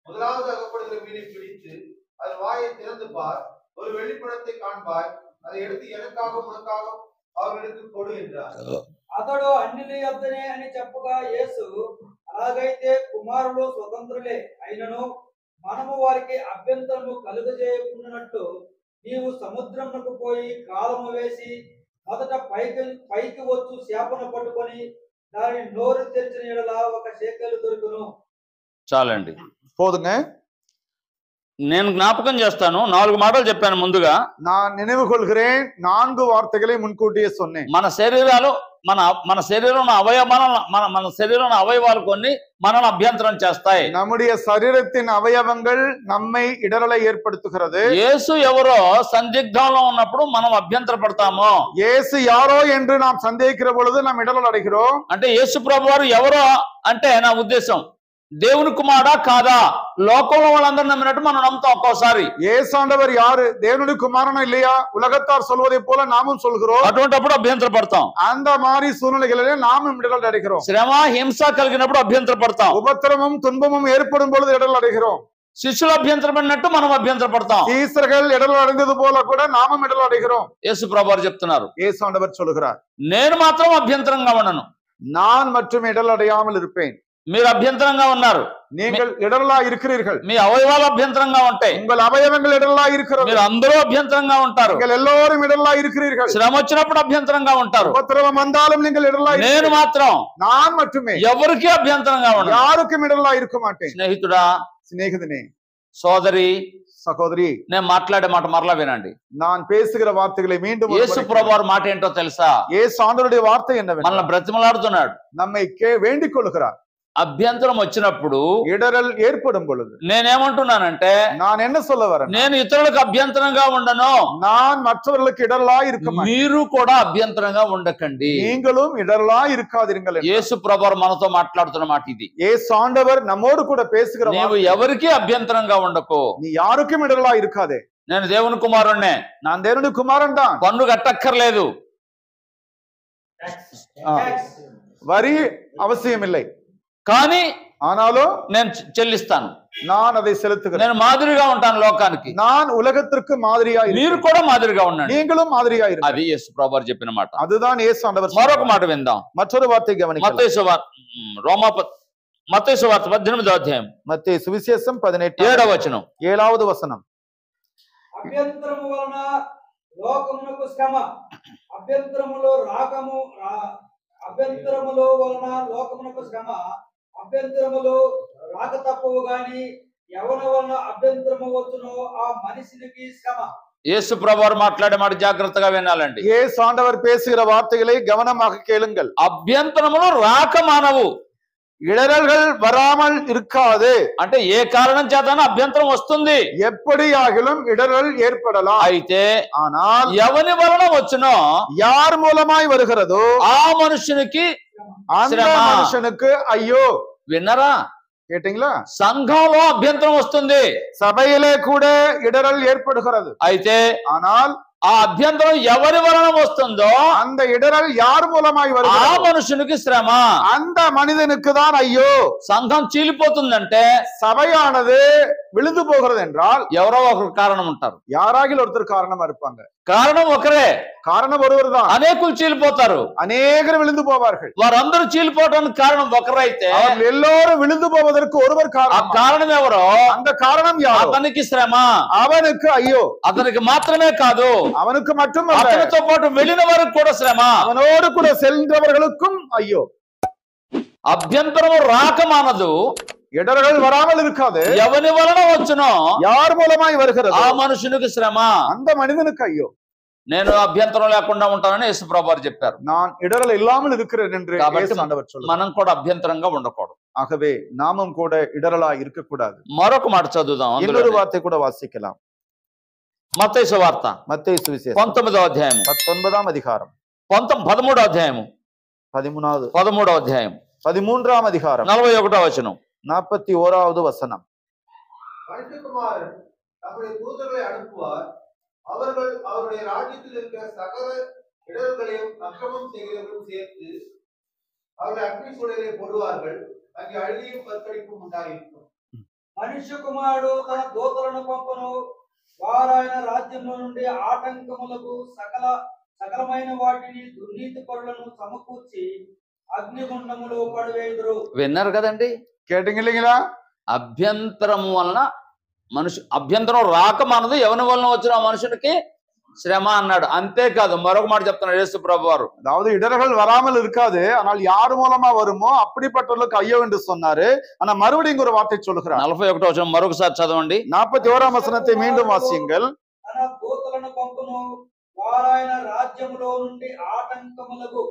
முதலாவது அகப்படுகிற மீனை பிடித்து அதன் வாயை திறந்து பார், ஒரு வெள்ளிப்பணத்தை காண்பாய், அதை எடுத்து எனக்காக உனக்காக அவர்களுக்கு கொடு என்றார். అతడు అన్యుల యొద్దనే అని చెప్పగా యేసు, అలాగైతే కుమారులు స్వతంత్రులే అయినను మనము వారికి అభ్యంతరము కలుగజేయకున్నట్టు నీవు సముద్రమునకు పోయి కాలము వేసి మొదట పైకి వచ్చు చేపను పట్టుకొని దాని నోరు తెరిచిన యెడల ఒక షేకెలు దొరుకును. చాలండి, போதுங்க. నేను జ్ఞాపకం చేస్తాను. 4 మాటలు చెప్పాను ముందుగా. நான் நினைவு கொள்கிறேன், 4 வார்த்தைகளை முன்கூட்டியே சொன்னேன். మన శరీరాలు మన శరీరంలో మన శరీరంలో అవయవాలు కొన్ని మనల్ని అభ్యంతరం చేస్తాయి. நம்முடைய சரீரத்தின் அவயவங்கள் நம்மை இடரலை ஏற்படுத்துகிறது. యేసు ఎవరో సందిగ్ధంలో ఉన్నప్పుడు మనం అభ్యంతర పడతాము. இயேசு யாரோ என்று நாம் சந்தேகிக்கிற பொழுது நாம் இடரல் அடைகிறோம். అంటే యేసు ప్రభు వారు ఎవరో అంటే నా ఉద్దేశం దేవుని కుమారుడా కాదా? లోకంలో వాళ్ళందరూ నమ్మినట్టు మనం నమ్ముతాం ఒక్కోసారి. இயேசு ஆண்டவர் யாரு? தேவனுடைய குமாரனா இல்லையா? உலகத்தார் சொல்வதை போல நாமும் சொல்கிறோம். అటువంటిప్పుడు అభ్యంతర పడతాం. அந்த மாதிரி சூழ்நிலைகளிலே நாமும் இடரல் அடைகிறோம். శ్రమ హింస కలిగినప్పుడు అభ్యంతర పడతాం. உபத்திரமும் துன்பமும் ஏற்படும் பொழுது இடரல் அடைகிறோம். శిష్యులు అభ్యంతర పడినట్టు మనం అభ్యంతర పడతాం. ஈஸ்வர்கள் இடரல் அடைந்தது போல கூட நாமும் இடரல் அடைகிறோம். యేసు ప్రభు వారు చెప్తున్నారు, இயேசு ஆண்டவர் சொல்கிறார், నేను మాత్రం అభ్యంతరంగా ఉండను. நான் மற்றும் இடரல் அடையாமல் இருப்பேன். మీరు అభ్యంతరంగా ఉన్నారు. நீங்கள் இடரலா இருக்கிறீர்கள். మీ అవయవాలు అభ్యంతరంగా ఉంటాయి. உங்கள் அவயவங்கள் இடரலா இருக்கிறது. మీరు అందరూ అభ్యంతరంగా ఉంటారు. நீங்கள் எல்லோரும் இடரலா இருக்கிறீர்கள். శ్రమ వచ్చినప్పుడు అభ్యంతరంగా ఉంటారు. உபத்திரவம் வந்தாலும் நீங்கள் இடரலா నేను இருக்கிறீர்கள். మాత్రం நான் மட்டுமே ఎవరికి అభ్యంతరంగా ఉండను. யாருக்கும் இடரலா இருக்க மாட்டேன். స్నేహితుడా, சிநேகிதனே, సోదరి, சகோதரி, నేను మాట్లాడే మాట మరలా వినండి. நான் பேசுகிற வார்த்தைகளை மீண்டும் యేసు ప్రభు వారి మాట ఏంటో తెలుసా? இயேசு ஆண்டவருடைய வார்த்தை என்னவென்றால் మనల్ని బ్రతిమలాడుతున్నాడు. நம்மை வேண்டிக் கொள்கிறார். అభ్యంతరం వచ్చినప్పుడు இடரல் ஏற்படும் பொழுது నేనేమంటున్నానంటే, நான் என்ன சொல்ல வரேன்? నేను ఇతరులకు అభ్యంతరంగా ఉండను. நான் மற்றவர்களுக்கு இடரலா இருக்க மாட்டேன். మీరు కూడా అభ్యంతరంగా ఉండకండి. நீங்களும் இடரலா இருக்காதீர்கள் என்று యేసు ప్రభు వారు మనతో మాట్లాడుతున్న మాట ఇది. இயேசு ஆண்டவர் நம்மோடு கூட பேசுகிற నీవు வார்த்தை. ఎవరికి అభ్యంతరంగా ఉండకు. நீ யாருக்கும் இடரலா இருக்காதே. నేను దేవుని కుమారుణ్ణే, நான் தேவனுடைய குமாரன் தான். పన్ను కట్టక్కర్లేదు, வரி அவசியம் இல்லை. కానీ ஆனாலும் నేను చెల్లిస్తాను. நான் அதை செலுத்துகிறேன். నేను మాదిరిగా ఉంటాను లోకానికి. நான் உலகத்திற்கு மாதிரியா మీరు இருக்கிறேன். కూడా మాదిరిగా ఉండండి. நீங்களும் மாதிரியா இருங்க. అది యేసు ప్రభు వారు చెప్పిన మాట. அதுதான் இயேசு ஆண்டவர். మరొక మాట విందాం. மற்றொரு வார்த்தை கவனிக்கலாம். మత్తయి సువార్త 18వ అధ్యాయం மத்தேயு சுவிசேஷம் 18 7వ వచనం. 7வது வசனம். అభ్యంతరము వలన లోకమునకు శ్రమ, అభ్యంతరములో వలన లోకమునకు శ్రమ, అభ్యంతరములు రాక తప్పవు గాని ఎవరి వలన అభ్యంతరము వచ్చునో ఆ మనిషికి శ్రమ. యేసు ప్రభువారు మాట్లాడే మాట జాగ్రత్తగా వినాలండి. இயேசு ஆண்டவர் பேசுகிற வார்த்தைகளை கவனமாக கேளுங்கள். అభ్యంతరములు రాక మానవు. இடரல்கள் வராமல் இருக்காது. అంటే ఏ కారణం చేతనా అభ్యంతరం వస్తుంది. எப்படியாகிலும் இடரல் ஏற்படலாம். అయితే ஆனால் ఎవని వలన వచ్చునో யார் மூலமாய் வருகிறதோ ఆ మనుషునికి அந்த శ్రమ. மனுஷனுக்கு ஐயோ. విన్నరా? கேட்டீங்களா? సంఘంలో అభ్యంతరం వస్తుంది. சபையிலே கூட இடரல் ஏற்படுகிறது. అయితే ஆனால் ఆ అభ్యంతరం ఎవరి వలన వస్తుందో அந்த இடரல் யார் மூலமாய் ఆ வருகிறதோ మనుషునికి శ్రమ. அந்த மனிதனுக்கு தான் ஐயோ. సంఘం చీలిపోతుందంటే சபையானது விழுந்து போகிறது என்றால் ఎవరో ఒకరు కారణం ఉంటారు. யாராகிலும் ஒருத்தர் காரணமா இருப்பாங்க. కారణం ఒకరే, காரணம் ஒருவர் தான். అనేకులు చీలిపోతారు. அநேகர் விழுந்து போவார்கள். వారందరూ చీలిపోవడానికి కారణం ఒకరైతే அவர்கள் எல்லோரும் விழுந்து போவதற்கு ஒருவர் ఆ காரணம். కారణం ఎవరో அந்த காரணம் யார்? అతనికి శ్రమ. அவனுக்கு ஐயோ. అతనికి మాత్రమే కాదు, அவனுக்கு மட்டுமல்ல, అతనితో పాటు వెళ్ళిన వారికి కూడా శ్రమ. அவனோடு கூட சென்றவர்களுக்கும் ஐயோ. అభ్యంతరం రాక మానదు. இடர்கள் வராமல் இருக்காது. ఎవని వలన వచ్చునో யார் மூலமாய் வருகிறது ఆ మనుషునికి శ్రమ. அந்த மனிதனுக்கு ஐயோ. నేను అభ్యంతరం లేకుండా ఉంటానని యేసు ప్రభువారు చెప్పారు. நான் இடரல் இல்லாமல் இருக்கிறேன் என்று కాబట్టి இயேசு ஆண்டவர் சொல்லுகிறார். మనం కూడా అభ్యంతరంగా ఉండకూడదు. ஆகவே நாமும் கூட இடரலாய் இருக்கக்கூடாது. మరొక మాట చదువుదాం. இன்னொரு வார்த்தை கூட வாசிக்கலாம். మత్తయి సువార్త மத்தேயு சுவிசேஷம் 19వ అధ్యాయం 19ஆம் அதிகாரம் 13వ అధ్యాయము 13వ అధ్యాయం 13ஆம் அதிகாரம் 41వ వచనం. 41வது வசனம். மனுஷகுமாரன் தம்முடைய தூதர்களை அனுப்புவார். அவர்கள் அவருடைய ராஜ்யத்தில் இருக்கிற சகல இடர்களையும் அக்கிரமம் செய்கிறவர்களும் சேர்த்து அவர்களை அக்னி சூழலை போடுவார்கள். அங்கே அழுகையும் பற்கடிப்பும் உண்டாயிருக்கும். మనుష్య కుమారుడు తన దూతలను పంపను. వారాయన రాజ్యంలో నుండి ఆటంకములకు సకలమైన వాటిని దుర్నీతి పరులను సమకూర్చి అగ్నిగుండములో పడవేయుదురు. విన్నారు కదండి? கேட்டீங்க இல்லைங்களா? అభ్యంతరము వలన అభ్యంతరం రాక మనదు, ఎవరి వలన వచ్చిన ఆ మనుషునికి శ్రమ అన్నాడు. అంతేకాదు మరొక మాట చెప్తున్నాడు యేసు ప్రభువారు. அதாவது இடர்கள் வராமல் இருக்காது, ஆனால் யார் மூலமா வருமோ அப்படிப்பட்டவர்களுக்கு ஐயோ என்று சொன்னாரு. ஆனா மறுபடியும் இங்க ஒரு வார்த்தை சொல்லுகிறார். 41వ వచనం మరొకసారి చదవండి. 41ஆம் వசனத்தை மீண்டும் வாசியுங்கள். తన దూతలను పంపును. వారాయన రాజ్యములో నుండి ఆటంకములకు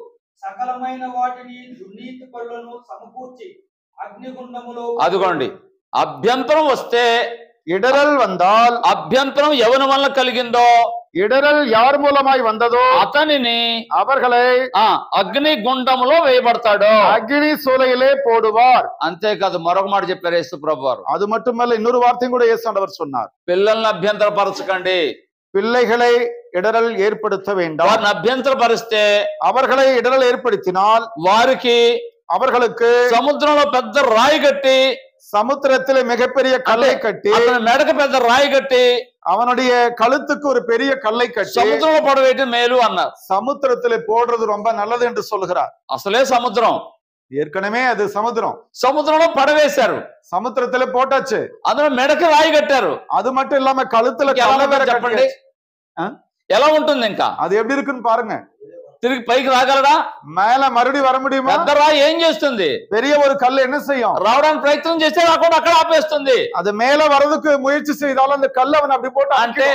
సకలమైన వాటిని దుర్నీతి పరులను సమకూర్చి అగ్నిగుండములో. అదిగోండి, అభ్యంతరం వస్తే, இடரல் வந்தால், అభ్యంతరం ఎవరి వల్ల కలిగిందో, இடரல் யார் மூலமாய் வந்ததோ అతనిని அவர்களை అగ్ని గుండములో వేయబడతాడు, அக்னி சூளையிலே போடுவார். అంతేకాదు మరొక మాట చెప్పారు యేసు ప్రభువారు. அது மட்டுமல்ல, இன்னொரு வார்த்தையும் கூட இயேசு ஆண்டவர் சொன்னார். పిల్లల్ని అభ్యంతరపరచకండి. பிள்ளைகளை இடரல் ஏற்படுத்த வேண்டாம். వారిని అభ్యంతరపరిస్తే, அவர்களை இடரல் ஏற்படுத்தினால் వారికి அவர்களுக்கு సముద్రంలో పెద్ద రాయి కట్టి, சமுத்திரத்திலே மிகப்பெரிய கல்லை கட்டி, అతని మెడకు పెద్ద రాయి కట్టి, அவனுடைய கழுத்துக்கு ஒரு பெரிய கல்லை கட்டி సముద్రంలో పడవేయటం మేలు అన్నారు. சமுத்திரத்திலே போடுறது ரொம்ப நல்லது என்று சொல்லுகிறார். అసలే సముద్రం, ஏற்கனவே அது சமுத்திரம். సముద్రంలో పడవేశారు, சமுத்திரத்திலே போட்டாச்சு. అందులో మెడకి రాయి కట్టారు. அது மட்டும் ఇல்லாம కழுத்துல ఎలా கல்லை வேற ఉంటుంది చెప్పండి? கட்டியாச்சு. ఎలా ఉంటుంది? ఇంకా அது எப்படி இருக்குன்னு பாருங்க. తిరిగి పైకి రాగలడా? மேல மறுபடியும் வர முடியுமா? పెద్ద రాయి ఏం చేస్తుంది? பெரிய ஒரு கல் என்ன செய்யும்? రావడానికి ప్రయత్నం చేస్తే రాకుండా అక్కడ ఆపేస్తుంది. அது மேல வர்றதுக்கு முயற்சி செய்தாலும் அந்த கல்லை அவன் அப்படி போட்டு అంటే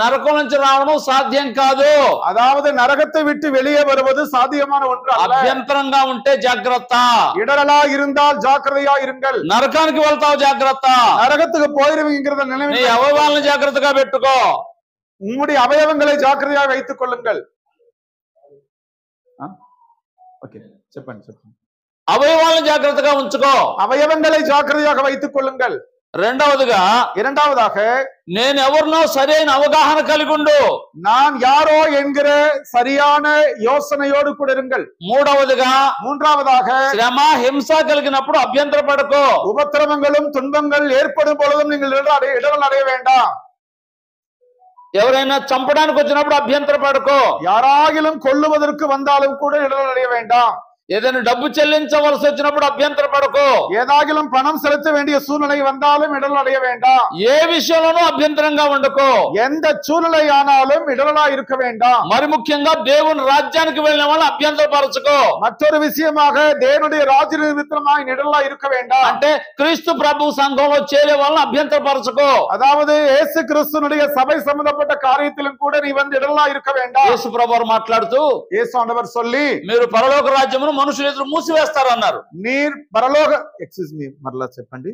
నరకం నుంచి రావడం సాధ్యం కాదు. அதாவது நரகத்தை விட்டு வெளியே வருவது சாத்தியமான ஒன்று அல்ல. అభ్యంతరంగా ఉంటే జాగ్రత్త. இடரலா இருந்தால் ஜாக்கிரதையா இருங்கள். నరకానికి వెళ్తావు జాగ్రత్త. நரகத்துக்கு போயிருவீங்கிறத నీ நினைவு. అవయవాలను జాగ్రత్తగా పెట్టుకో. உங்களுடைய அவயவங்களை ஜாக்கிரதையாக வைத்துக் கொள்ளுங்கள். ஓகே, చెప్పండి. అవయవాలను జాగ్రత్తగా ఉంచుకో. அவயவங்களை ஜாக்கிரதையாக வைத்துக் கொள்ளுங்கள். இரண்டாவதாக నేను ఎవరినో సరైన అవగాహన కలిగి ఉండు. நான் யாரோ என்கிற சரியான யோசனையோடு கூட இருங்கள். மூன்றாவதாக శ్రమ హింస కలిగినప్పుడు అభ్యంతర పడకో. உபத்திரவங்களும் துன்பங்கள் ஏற்படும் பொழுதும் நீங்கள் இடரல் அடைய வேண்டாம். ఎవరైనా చంపడానికి వచ్చినప్పుడు అభ్యంతర పడకో. யாராகிலும் கொல்லுவதற்கு வந்தாலும் கூட இடரல் அடைய வேண்டாம். ఏదైనా డబ్బు చెల్లించవలసి వచ్చినప్పుడు అభ్యంతర పడకు. ஏதாகிலும் பணம் செலுத்த வேண்டிய சூழ்நிலை வந்தாலும் இடரல் அடைய வேண்டாம். ఏ విషయంలోనూ అభ్యంతరంగా ఉండకు. எந்த சூழ்நிலை ஆனாலும் இடரலா இருக்க வேண்டாம். మరి ముఖ్యంగా దేవుని రాజ్యానికి వెళ్ళిన వాళ్ళని అభ్యంతరపరచుకో. மற்றொரு விஷயமாக தேவனுடைய ராஜ்ய நிமித்தமாய் இடரலா இருக்க வேண்டாம். అంటే క్రీస్తు ప్రభు సంఘంలో చేరే వాళ్ళని అభ్యంతరపరచుకో. அதாவது இயேசு கிறிஸ்துனுடைய சபை சம்பந்தப்பட்ட காரியத்திலும் கூட நீ வந்து இடரலா இருக்க வேண்டாம். యేసు ప్రభు వారు మాట్లాడుతూ இயேசு ஆண்டவர் சொல்லி మీరు పరలోక రాజ్యమును మనుషులు ఎదురు మూసివేస్తారు అన్నారు. நீர் பரலோக எக்ஸ்கியூஸ் மீ మరలా చెప్పండి.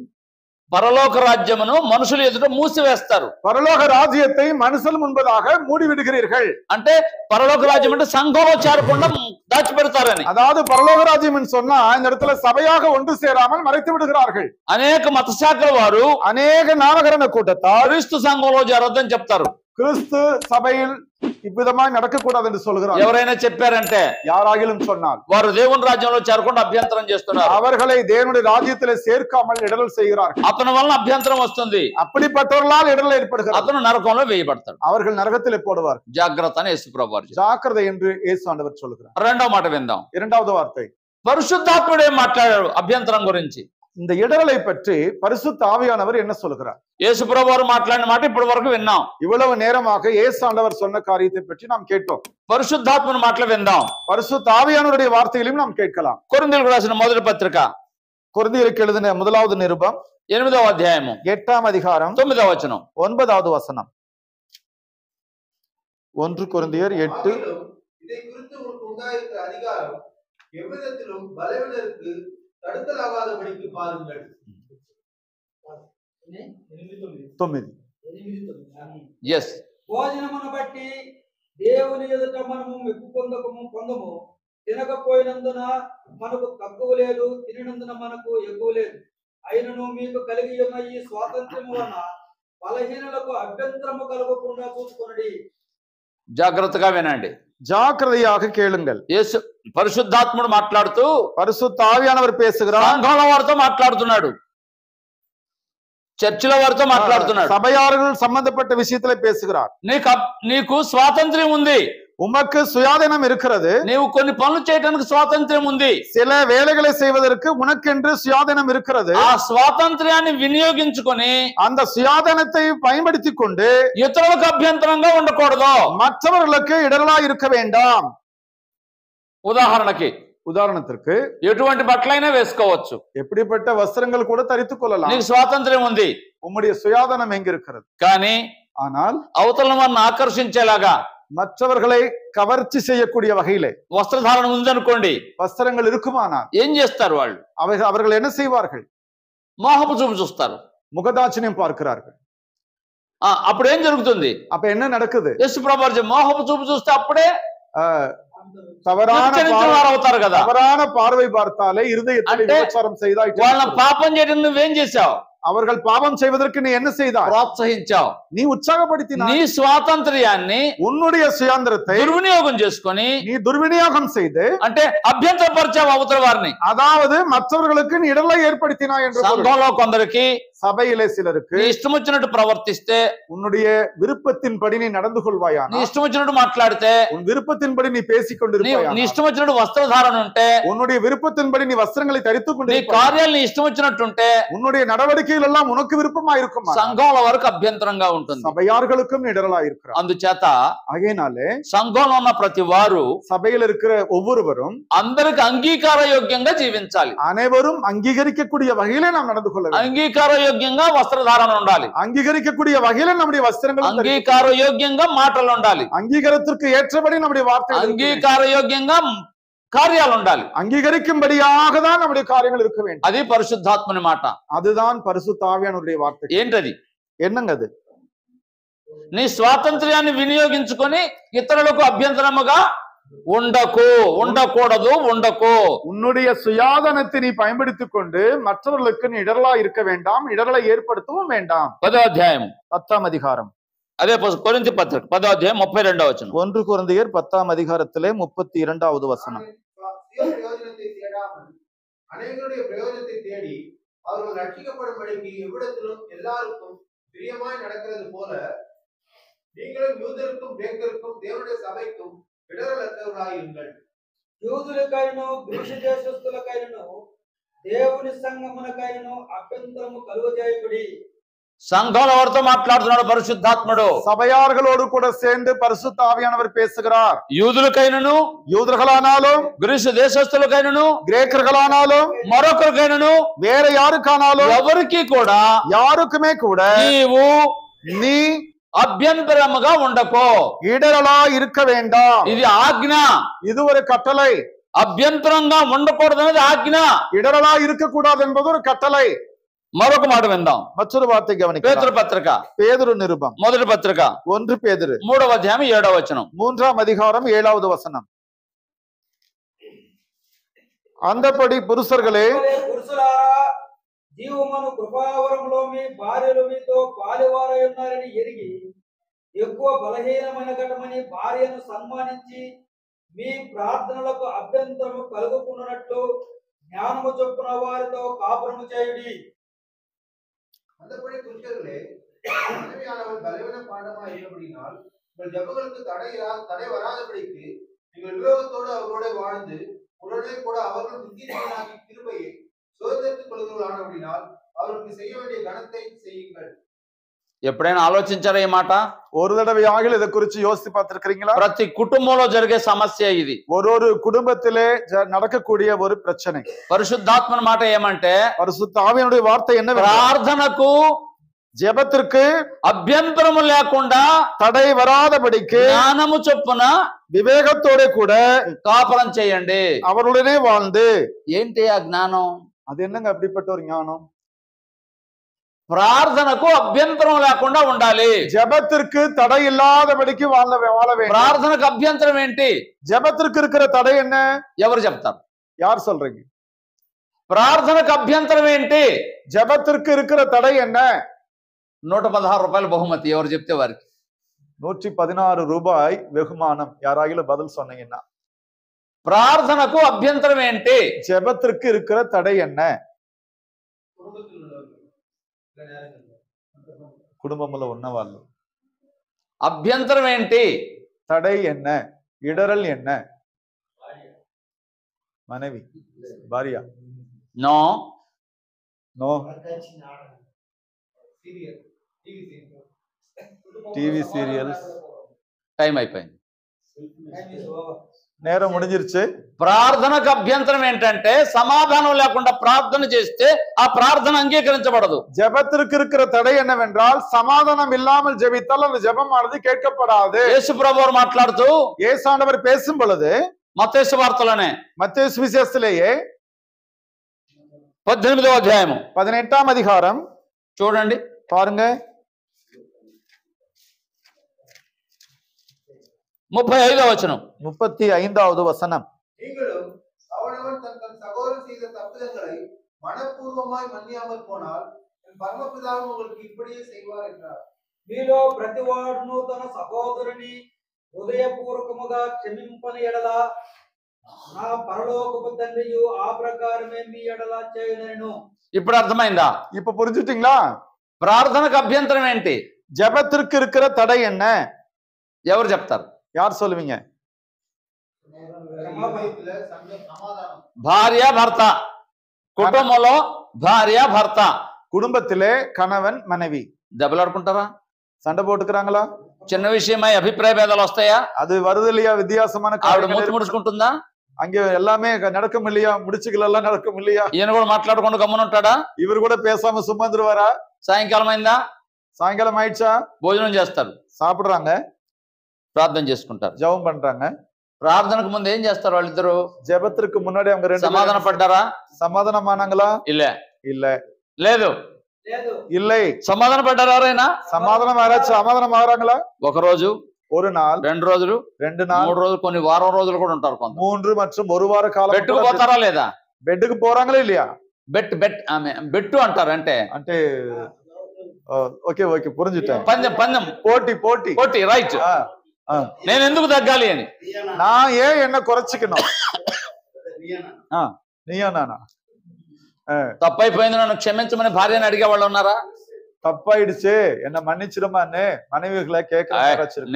పరలోక రాజ్యమును మనుషులు ఎదుట మూసివేస్తారు. பரலோக ராஜ்யத்தை மனுஷன் முன்பதாக மூடி விடுகிறீர்கள். అంటే పరలోక రాజ్యం అంటే సంఘంలో చేరకుండా దాచిపెడతారని. அதாவது பரலோக ராஜ்யம் சொன்னா இந்த இடத்துல சபையாக ஒன்று சேராமல் மறைத்து விடுகிறார்கள். అనేక మత శాఖల వారు அநேக நாமகரண கூட்டத்தார் క్రీస్తు సంఘంలో చేరొద్దని చెప్తారు. கிறிஸ்து சபையில் இவ்விதமாய் நடக்கக்கூடாது என்று சொல்கிறார். ఎవరైనా చెప్పారంటే யாராகிலும் சொன்னால் వారు దేవుని రాజ్యంలో చేరకుండా అభ్యంతరం చేస్తున్నారు. அவர்களை தேவனுடைய ராஜ்யத்திலே சேர்க்காமல் இடரல் செய்கிறார்கள். అతని వలన అభ్యంతరం వస్తుంది. அப்படிப்பட்டவர்களால் இடரல் ஏற்படுகிறது. అతను నరకంలో వేయబడతాడు. அவர்கள் நரகத்திலே போடுவார். జాగ్రత్త అని యేసు ప్రభువు వారు చెప్పారు. ஜாக்கிரதை என்று இயேசு ஆண்டவர் சொல்கிறார். రెండో మాట విందాం. இரண்டாவது வார்த்தை, పరిశుద్ధాత్ముడు ఏం మాట్లాడాడు అభ్యంతరం గురించి? இந்த இடரலை பற்றி பரிசுத்த ஆவியானவர் என்ன சொல்கிறார்? యేసు ప్రభువు వారు మాట్లాడిన మాట ఇప్పటి వరకు విన్నాం. இவ்வளவு நேரமாக இயேசு ஆண்டவர் சொன்ன காரியத்தை பற்றி நாம் கேட்டோம். పరిశుద్ధాత్మని మాటలు విందాం. பரிசுத்த ஆவியானவருடைய வார்த்தைகளையும் நாம் கேட்கலாம். కొరింథీయులకు రాసిన మొదటి పత్రిక கொரிந்தியருக்கு எழுதின முதலாவது நிருபம் 8వ అధ్యాయము 8ஆம் அதிகாரம் 9వ వచనం. 9வது வசனம். 1 கொரிந்தியர் 8. ஆகிலும் இதை குறித்து உனக்கு உண்டாயிருக்கிற அதிகாரம் எவ்விதத்திலும் பலவீனருக்கு தடுக்கலாகாதபடிக்கு பாருங்கள். 9. ఎస్. భోజనమును బట్టి దేవుని ఎదుట మనము మెప్పు పొందము. తినకపోయినందున మనకు తక్కువ లేదు, తినినందున మనకు ఎక్కువ లేదు. అయినను మీకు కలిగి ఉన్న ఈ స్వాతంత్ర్యము వలన బలహీనులకు అభ్యంతరము కలగకుండా చూసుకొనడి. జాగ్రత్తగా వినండి. ஜாக்கிரதையாக கேளுங்கள். యేసు పరిశుద్ధాత్ముడు మాట్లాడుతూ பரிசுத்த ஆவியானவர் பேசுகிறார். సంఘాల వారితో మాట్లాడుతున్నాడు, చర్చిల వారితో మాట్లాడుతున్నాడు. சபையார்கள் சம்பந்தப்பட்ட விஷயத்துல பேசுகிறார். నీకు స్వాతంత్ర్యం ఉంది. உமக்கு சுயாதீனம் இருக்கிறது. నీవు కొన్ని పనులు చేయడానికి స్వాతంత్ర్యం ఉంది. சில வேலைகளை செய்வதற்கு உனக்கென்று சுயாதீனம் இருக்கிறது. ఆ స్వాతంత్ర్యాన్ని వినియోగించుకొని அந்த சுயாதீனத்தை பயன்படுத்தி கொண்டு ఇతరులకు అభ్యంతరంగా ఉండకూడదు. மற்றவர்களுக்கு இடரலா இருக்க வேண்டாம். உதாரணத்திற்கு ఎటువంటి బట్టలైనా వేసుకోవచ్చు. எப்படிப்பட்ட வஸ்திரங்கள் கூட தரித்துக் கொள்ளலாம். నీకు స్వాతంత్ర్యం ఉంది. உம்முடைய சுயாதீனம் எங்க இருக்கிறது? కానీ ஆனால் అవతల వారిని ఆకర్షించేలాగా மற்றவர்களை கவர்ச்சி செய்யக்கூடிய வகையிலே వస్త్రధారణ ఉందనుకోండి, வஸ்திரங்கள் இருக்குமானால் ఏం చేస్తారు వాళ్ళు? அவர்கள் என்ன செய்வார்கள்? మోహపు చూపు చూస్తారు, முகதாட்சியம் பார்க்கிறார்கள். అప్పుడు ఏం జరుగుతుంది? அப்ப என்ன நடக்குது? యేసు ప్రభువు మోహపు చూపు చూస్తే అప్పుడే అవుతారు కదా. தவறான பார்வை பார்த்தாலே இருதயத்தில் விபச்சாரம் செய்தாய். వాళ్ళ పాపం చేయడం నువ్వేం చేశావు? அவர்கள் பாவம் செய்வதற்கு நீ என்ன செய்தாய்? ప్రోత్సహించావు. நீ உற்சாகப்படுத்தினாய். నీ స్వాతంత్ర్యాన్ని உன்னுடைய சுயாந்திரத்தை దుర్వినియోగం చేసుకొని நீ துர்விநியோகம் செய்து అంటే అభ్యంతరపరిచావు అవతల వారిని. அதாவது மற்றவர்களுக்கு நீ இடர்லை ஏற்படுத்தினாய் என்று. సంఘంలో కొందరికి, சபையிலே சிலருக்கு నీ ఇష్టం వచ్చినట్టు ప్రవర్తిస్తే, உன்னுடைய விருப்பத்தின்படி நீ நடந்து கொள்வாயா? నీ ఇష్టం వచ్చినట్టు మాట్లాడితే, உன் விருப்பத்தின்படி நீ பேசிக் கொண்டிருப்பாயா? నీ ఇష్టం వచ్చినట్టు వస్త్రధారణ ఉంటే, உன்னுடைய விருப்பத்தின்படி நீ வஸ்திரங்களை தரித்துக் నీ கொண்டு కార్యాలు నీ ఇష్టం వచ్చినట్టుంటే, உன்னுடைய நடவடிக்கைகள் எல்லாம் உனக்கு விருப்பமா இருக்கும். సంఘంలో వరకు అభ్యంతరంగా ఉంటుంది. சபையார்களுக்கும் இடரலா இருக்கிறார். అందుచేత ஆகையினாலே సంఘంలో ఉన్న ప్రతి వారు சபையில் இருக்கிற ஒவ்வொருவரும் అందరికి అంగీకార యోగ్యంగా జీవించాలి. அனைவரும் அங்கீகரிக்கக்கூடிய வகையிலே நாம் நடந்து கொள்ள வேண்டும். అంగీకార యోగ్యంగా వస్త్రధారణ ఉండాలి. அங்கீகரிக்கக்கூடிய வகையில நம்முடைய வஸ்திரங்கள் అంగీకార యోగ్యంగా మాటలు ఉండాలి. அங்கீகாரத்திற்கு ஏற்றபடி நம்முடைய வார்த்தை అంగీకార యోగ్యంగా కార్యాలు ఉండాలి. அங்கீகரிக்கும்படியாக தான் நம்முடைய காரியங்கள் இருக்க வேண்டும். అది పరిశుద్ధాత్మని మాట. அதுதான் பரிசுத்த ஆவியானவருடைய வார்த்தை. ఏంటది? என்னங்க அது? నీ స్వాతంత్ర్యాన్ని వినియోగించుకొని ఇతరులకు అభ్యంతరముగా ఉండకూడదు. உன்னுடைய சுயாதனத்தை நீ பயன்படுத்திக் கொண்டு மற்றவர்களுக்கு நீ இடரலா இருக்க வேண்டாம், இடரலை ஏற்படுத்தவும் வேண்டாம். 10వ అధ్యాయం 10ஆம் அதிகாரம். అదే కొరింథీ పత్రిక 10వ అధ్యాయం 32వ వచనం. 1 கொரிந்தியர் 10ஆம் அதிகாரத்திலே 32வது வசனம். பிரயோஜனத்தை தேடாமல் அநேகருடைய பிரயோஜனத்தை தேடி அவர்கள் ரட்சிக்கப்படும்படிக்கு எவ்விடத்திலும் எல்லாருக்கும் பிரியமாய் நடக்கிறது போல நீங்களும் யூதருக்கும் கிரேக்கருக்கும் தேவனுடைய சபைக்கும் இடரலற்றவர்களாயிருங்கள். యూదులకైనను గ్రీసు దేశస్థులకైనను దేవుని సంగమునకైనను అభ్యంతరము కలుగజేయకుడి. సంఘంలో ఎవరితో మాట్లాడుతున్నాడు పరిశుద్ధాత్ముడు? சபையார்களோடு கூட சேர்ந்து பரிசுத்த ஆவியானவர் பேசுகிறார். యూదులకైనను, யூதர்களானாலும் గ్రీసు దేశస్థులకైనను, கிரேக்கர்களானாலும் మరొకరికైనను, வேற யாருக்கானாலும் ఎవరికి కూడా யாருக்குமே கூட నీవు நீ అభ్యంతరముగా ఉండకో. இடரலா இருக்க வேண்டாம். ఇది ఆజ్ఞ. இது ஒரு கட்டளை. అభ్యంతరంగా ఉండకూడదు అనేది ఆజ్ఞ. இடரலா இருக்கக்கூடாது என்பது ஒரு கட்டளை. మరొక మాట విందాం. மற்றொரு வார்த்தை கவனிக்கலாம். పేతురు పత్రిక பேதுரு நிருபம் మొదటి పత్రిక 1 பேதுரு 3వ అధ్యాయం 7వ వచనం. 3ஆம் அதிகாரம் 7வது வசனம். అందపడి పురుషులే పురుషులారా, జీవమును కృపావరములో మీ భార్యలు మీతో పాలువారై ఉన్నారని ఎరిగి ఎక్కువ బలహీనమైన ఘటమని భార్యను సన్మానించి మీ ప్రార్థనలకు అభ్యంతరము కలుగుకున్నట్లు జ్ఞానము చొప్పున వారితో కాపురము చేయుడి. அந்தபடி புருஷர்களே, மனைவியானவள் பலவீன பாண்டமாய் இருந்தபடியினால் உங்கள் ஜெபங்களுக்கு தடை வராதபடிக்கு நீங்கள் விவேகத்தோடு அவர்களோட வாழ்ந்து உடனே கூட அவர்கள் புத்திமானாகி கிருபையை சுதந்திரத்துக் கொள்கிறவர்களானபடினால் அவர்களுக்கு செய்ய வேண்டிய கணத்தை செய்யுங்கள். ఎప్పుడైనా ఆలోచించారా ఈ మాట? ஒரு தடவையாக இதை குறித்து யோசித்து பார்த்திருக்கிறீங்களா? ప్రతి కుటుంబంలో జరిగే సమస్య ఇది. ஒரு குடும்பத்திலே நடக்கக்கூடிய ஒரு பிரச்சனை. పరిశుద్ధాత్మ మాట ఏమంటే, பரிசுத்த ஆவியானுடைய வார்த்தை என்ன? ప్రార్థనకు ஜெபத்திற்கு అభ్యంతరము లేకుండా தடை வராதபடிக்கு జ్ఞానము చొప్పున వివేகத்தోட கூட కాపురం చేయండి. அவருடனே வாழ்ந்து. ఏంటి ఆ జ్ఞానం? அது என்னங்க அப்படிப்பட்ட ஒரு ஞானம்? ప్రార్థనకు అభ్యంతరం లేకుండా ఉండాలి. ஜெபத்திற்கு தடை இல்லாதபடிக்கு வாழ வேண்டும். ప్రార్థనకు అభ్యంతరం ఏంటి? ஜெபத்திற்கு இருக்கிற தடை என்ன? ఎవరు చెప్తారు? யார் சொல்றீங்க? ప్రార్థనకు అభ్యంతరం ఏంటి? ஜெபத்திற்கு இருக்கிற தடை என்ன? 116 రూపాయల బహుమతి. ఎవరు చెప్తే వారికి 116 ரூபாய் வெகுமானம். யாராகிலும் பதில் சொன்னீங்கன்னா. ప్రార్థనకు అభ్యంతరం ఏంటి? ஜெபத்திற்கு இருக்கிற தடை என்ன? కుటుంబంలో ఉన్న వాళ్ళు. అభ్యంతరం ఏంటి? தடை என்ன? இடரல் என்ன? மனைவி, భార్య. No no. TV serials. Time అయిపోయింది. நேரம் முடிஞ்சிருச்சு. ప్రార్థనకు అభ్యంతరం ఏంటంటే సమాధానం లేకుండా ప్రార్థన చేస్తే ఆ ప్రార్థన అంగీకరించబడదు. ஜெபத்திற்கு இருக்கிற தடை என்னவென்றால் சமாதானம் இல்லாமல் ஜெபித்தால் அந்த ஜெபமானது கேட்கப்படாது. యేసు ప్రభువు మాట్లాడుతూ ஏசாண்டவர் பேசும் பொழுது మత్తయి సువార్తలోనే மத்தேயு சுவிசேஷத்திலேயே 18వ అధ్యాయము 18ஆம் அதிகாரம் చూడండి. பாருங்க. 35వ వచనం. 35வது வசனம். நீங்களும் அவனவன் தன் சகோதரன் செய்த தப்பிதங்களை மனப்பூர்வமாய் மன்னியாமல் போனால் என் பரமபிதாவும் உங்களுக்கு இப்படியே செய்வார் என்றார். మీలో ప్రతివాడును తన సహోదరుని హృదయపూర్వకముగా క్షమింపని ఎడల నా పరలోకపు తండ్రియు ఆ ప్రకారమే మీ ఎడల చేయనను. ఇప్పుడు అర్థమైందా? இப்ப புரிஞ்சுட்டீங்களா? ప్రార్థనకు అభ్యంతరం ఏంటి? ஜெபத்திற்கு இருக்கிற தடை என்ன? ఎవరు చెప్తారు? யார் சொல்லுவீங்க? சமாதானம். భార్య భర్త. కుటుంబంలో భార్య భర్త. குடும்பத்திலே கணவன் மனைவி దెబ్బలాడుకుంటారా? சண்டை போட்டுக்கிறாங்களா? చిన్న విషయమై అభిప్రాయ భేదాలు వస్తాయా? அது வருது இல்லையா? வித்தியாசமான ఆవిడ காரியங்கள் మూతి ముడుచుకుంటుందా? அங்க எல்லாமே நடக்கும் இல்லையா? முடிச்சுகள் எல்லாம் நடக்கும் இல்லையா? ఈయన కూడా మాట్లాడకుండా గమ్మునుంటాడా? இவர் கூட பேசாம சுமந்துருவாரா? సాయంకాలం అయిందా? சாயங்காலம் ஆயிடுச்சா? భోజనం చేస్తారు, சாப்பிடுறாங்க, ప్రార్థన చేసుకుంటారు. ஜெபம் பண்றாங்க. ప్రార్థనకు ముందు ఏం చేస్తారు వాళ్ళిద్దరు? ஜெபத்திற்கு முன்னாடி அவங்க ரெண்டு సమాధాన పడ్డారా? சமாதானமானாங்களா? இல்ல இல்ல. లేదు. లేదు. இல்லை. సమాధాన పడ్డారా ఎవరైనా? சமாதானம் ஆராய்ச்சி சமாதானம் ஆகிறாங்களா? ఒక రోజు, ஒரு நாள், 2 రోజులు, 2 நாள், 3 రోజులు, కొన్ని వారం రోజులు కూడా ఉంటారు. కొంత 3 மற்றும் 1 வார காலம் బెట్టుకు పోతారా లేదా? బెడ్కి పోறாங்களா இல்லையா? బెట్టు అంటారు. అంటే అంటే ఓకే ఓకే పురింజిటా. పందెం, పందెం, పోటీ పోటీ పోటీ. రైట్. నేను ఎందుకు తగ్గాలి అని. நான் ஏன் என்ன குறைச்சிக்கணும்? நீயா நானா? తప్పైపోయింది నన్ను క్షమించమని భార్యని అడిగే వాళ్ళు ఉన్నారా? தப்பாயிடுச்சு என்ன மன்னிச்சிடுமான்னு மனைவிகளை கேட்க.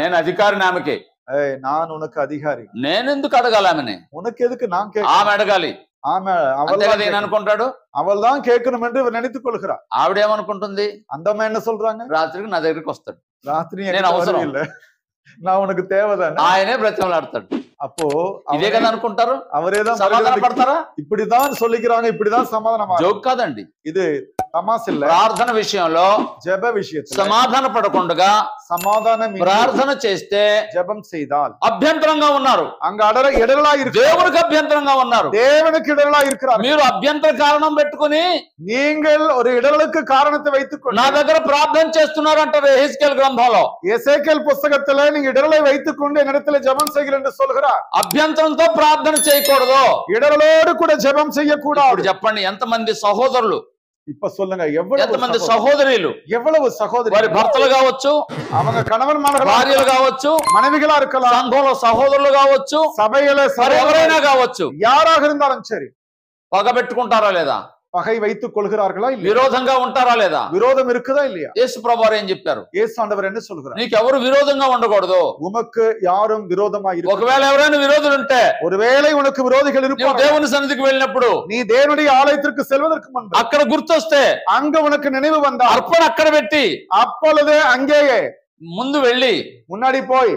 నేను అధికారిని ఆమెకి. ஏய் நான் உனக்கு அதிகாரி, నేను ఎందుకు అడగాలి ఆమెని? உனக்கு எதுக்கு நான் கேட்க? ఆమె అడగాలి. ஆமா, అంతే కదా ఈయన అనుకుంటాడు. அவள் தான் கேட்கணும் என்று இவர் நினைத்துக் கொள்கிறார். ఆవిడేమనుకుంటుంది? அந்த அம்மா என்ன சொல்றாங்க? రాత్రికి నా దగ్గరికి వస్తాడు, ராத்திரி నేను எனக்கு అవసరం. வரவே இல்ல, நான் உனக்கு தேவைதானே. ఆయనే బ్రతిమలాడతాడు. அப்போ ఇదే కదా అనుకుంటారు. அவரேதான் సమాధాన పడతారా? இப்படிதான் சொல்லிக்கிறாங்க, இப்படிதான் சமாதானமா. జోక్ కాదండి இது தமாஸ் இல்ல. ప్రార్థన విషయంలో ஜெப விஷயத்துல సమాధాన పడకుండా சமாதானம் இன்றி ప్రార్థన చేస్తే ஜெபம் செய்தால் అభ్యంతరంగా ఉన్నారు, அங்க இடரலா இருக்கு, దేవునికి అభ్యంతరంగా ఉన్నారు. தேவனுக்கு இடரலா இருக்கிறார். మీరు అభ్యంతర కారణం పెట్టుకుని நீங்கள் ஒரு இடரலுக்கு காரணத்தை வைத்துக் నా கொண்டு దగ్గర ప్రార్థన చేస్తున్నారు అంటారు ఎహెజ్కేల్ గ్రంథంలో. எசேக்கியேல் புஸ்தகத்துல நீங்க இடரலை வைத்துக் கொண்டு என்னிடத்துல ஜெபம் செய்கிறேன் என்று சொல்கிறார். అభ్యంతరంతో ప్రార్థన చేయకూడదు. இடரலோடு கூட ஜெபம் செய்யக்கூடாது. ఇప్పుడు చెప్పండి, ఎంతమంది సహోదరులు, இப்ப சொல்லுங்க, எவ்வளவு ఎంతమంది சகோதரர், సహోదరులు, எவ்வளவு சகோதரி, వారి భర్తలు కావచ్చు, அவங்க கணவன் భార్యలు కావచ్చు, மனைவிகளா இருக்கலாம், సంఘంలో సహోదరులు కావచ్చు, சபையில మరి ఎవరైనా కావచ్చు, யாராக இருந்தாலும் சரி, పగ పెట్టుకుంటారా లేదా? பகை வைத்துக் கொள்கிறார்களா இல்லையா? విరోధంగా ఉంటారా లేదా? விரோதம் இருக்குதா இல்லையா? యేసు ప్రభువారు ఏం చెప్పారు? இயேசு ஆண்டவர் என்ன சொல்கிறார்? నీకెవరు విరోధంగా ఉండకూడదు. உமக்கு யாரும் விரோதமா இருக்க. ఒకవేళ ఎవరైనా విరోధులు ఉంటే ஒருவேளை உனக்கு விரோதிகள் నువ్వు இருப்பார்கள், దేవుని సన్నిధికి వెళ్ళినప్పుడు நீ தேவனுடைய ஆலயத்திற்கு செல்வதற்கு முன்பு అక్కడ గుర్తొస్తే அங்க உனக்கு நினைவு வந்தால் అర్పణ అక్కడ పెట్టి அப்பொழுது அங்கேயே ముందు వెళ్ళి முன்னாடி போய்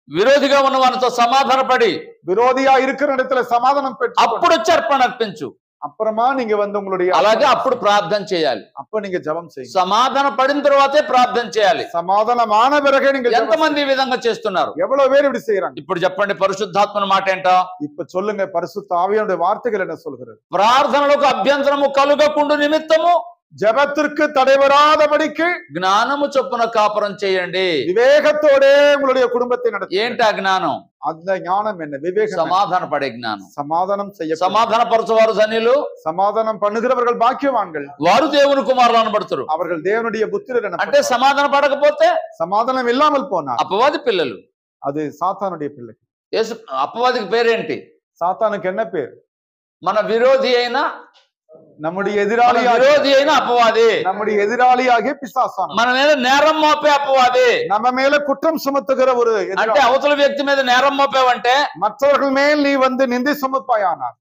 విరోధిగా ఉన్న వారితో సమాధాన పడి விரோதியா இருக்கிற இடத்துல சமாதானம் பெற்று అప్పుడు వచ్చి అర్పణ అర్పించు. அப்புறமா நீங்க வந்து உங்களுடைய అలాగే అప్పుడు ప్రార్థన చేయాలి. அப்ப நீங்க ஜெபம் செய்யுங்க. సమాధాన పడిన తర్వాతే ప్రార్థన చేయాలి. சமாதானமான பிறகு நீங்க ஜெபம் ఎంతమంది ఈ విధంగా చేస్తున్నారు? செய்யுங்க. எவ்வளவு பேர் இப்படி செய்யறாங்க? ఇప్పుడు చెప్పండి, పరిశుద్ధాత్మన మాట ఏంటో? இப்ப சொல்லுங்க, பரிசுத்த ஆவியானுடைய வார்த்தைகள் என்ன சொல்கிறது? ప్రార్థనలకు అభ్యంతరము కలుగకుండు నిమిత్తము ஜெபத்திற்கு தடைவராதபடிக்கு జ్ఞానము చొప్పున కాపురం చేయండి. விவேகத்தோட உங்களுடைய குடும்பத்தை நடத்த. ఏంటి ఆ జ్ఞానం? அந்த ஞானம் என்ன? விவேகம். సమాధాన పడే జ్ఞానం. சமாதானம் செய்ய, సమాధాన పరచువారు ధన్యులు, சமாதானம் பண்ணுகிறவர்கள் பாக்கியவான்கள், వారు దేవుని కుమారులు అనబడుతారు. அவர்கள் தேவனுடைய புத்திரர் అంటే எனப்படுவார்கள். సమాధాన పడకపోతే சமாதானம் இல்லாமல் போனார் అపవాది పిల్లలు. அது சாத்தானுடைய பிள்ளை. యేసు అపవాదికి పేరేంటి? சாத்தானுக்கு என்ன பேர்? మన విరోధి అయిన நம்முடைய మన எதிராளியாக, విరోధి అయిన అపవాది, நம்முடைய எதிராளியாகிய பிசாசான, మన మీద నేరం మోపే అపవాది. நம்ம மேல குற்றம் சுமத்துகிற ஒரு అంటే எதிராளி. అవతల వ్యక్తి మీద నేరం మోపేవంటే மற்றவர்கள் மேல் நீ வந்து நிந்தை சுமப்பாயானார்,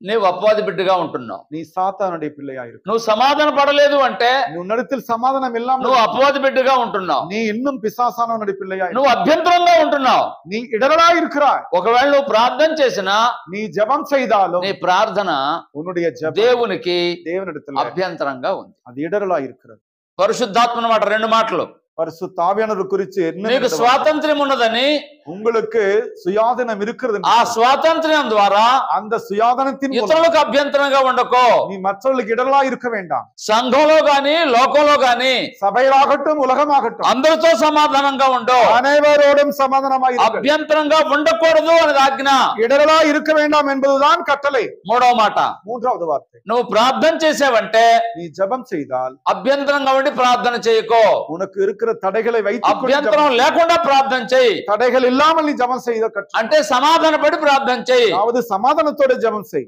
నీవు అపవాది బిడ్డగా ఉంటున్నావు. நீ சாத்தானுடைய பிள்ளையா இருக்கு. నువ్వు సమాధాన పడలేదు అంటే நீ உன்னிடத்தில் சமாதானம் இல்லாமல் నువ్వు అపవాది బిడ్డగా ఉంటున్నావు. நீ இன்னும் பிசாசானவனுடைய பிள்ளையா இருக்கு. నువ్వు అభ్యంతరంగా ఉంటున్నావు. நீ இடரலா இருக்கிறாய். ఒకవేళ నువ్వు ప్రార్థన చేసినా நீ ஜெபம் செய்தாலும் నీ ప్రార్థన உன்னுடைய ஜெபம் దేవునికి தேவனிடத்தில் అభ్యంతరంగా ఉంది. அது இடரலா இருக்கிறது. పరిశుద్ధాత్మ మాట, రెండు మాటలు. பரிசுத்த ஆவியானவர் குறித்து என்ன నీకు స్వాతంత్ర్యం ఉన్నదని, உங்களுக்கு சுயாதீனம் இருக்கிறது, ఆ స్వాతంత్ర్యం ద్వారా அந்த சுயாதீனத்தின் மூலம் ఇతరులకు అభ్యంతరంగా ఉండకో. நீ மற்றவர்களுக்கு இடரலா இருக்க வேண்டாம். సంఘంలో గాని లోకంలో గాని சபையாகட்டும் உலகமாகட்டும் అందరితో సమాధానంగా ఉండు. அனைவரோடும் சமாதானமாய் இருங்கள். అభ్యంతరంగా ఉండకూడదు అనేది ఆజ్ఞ. இடரலா இருக்க வேண்டாம் என்பதுதான் கட்டளை. మూడవ మాట, மூன்றாவது வார்த்தை, నువ్వు ప్రార్థన చేసావంటే நீ ஜெபம் செய்தால் అభ్యంతరంగా ఉండి ప్రార్థన చేయకో. உனக்கு இருக்கிற தடைகளை வைத்து అభ్యంతరం లేకుండా ప్రార్థన చేయి. தடைகள் இல்லாமல் நீ ஜெபம் செய்த கற்று, అంటే సమాధాన పడి ప్రార్థన చేయి. அதாவது சமாதானத்தோட ஜெபம் செய்.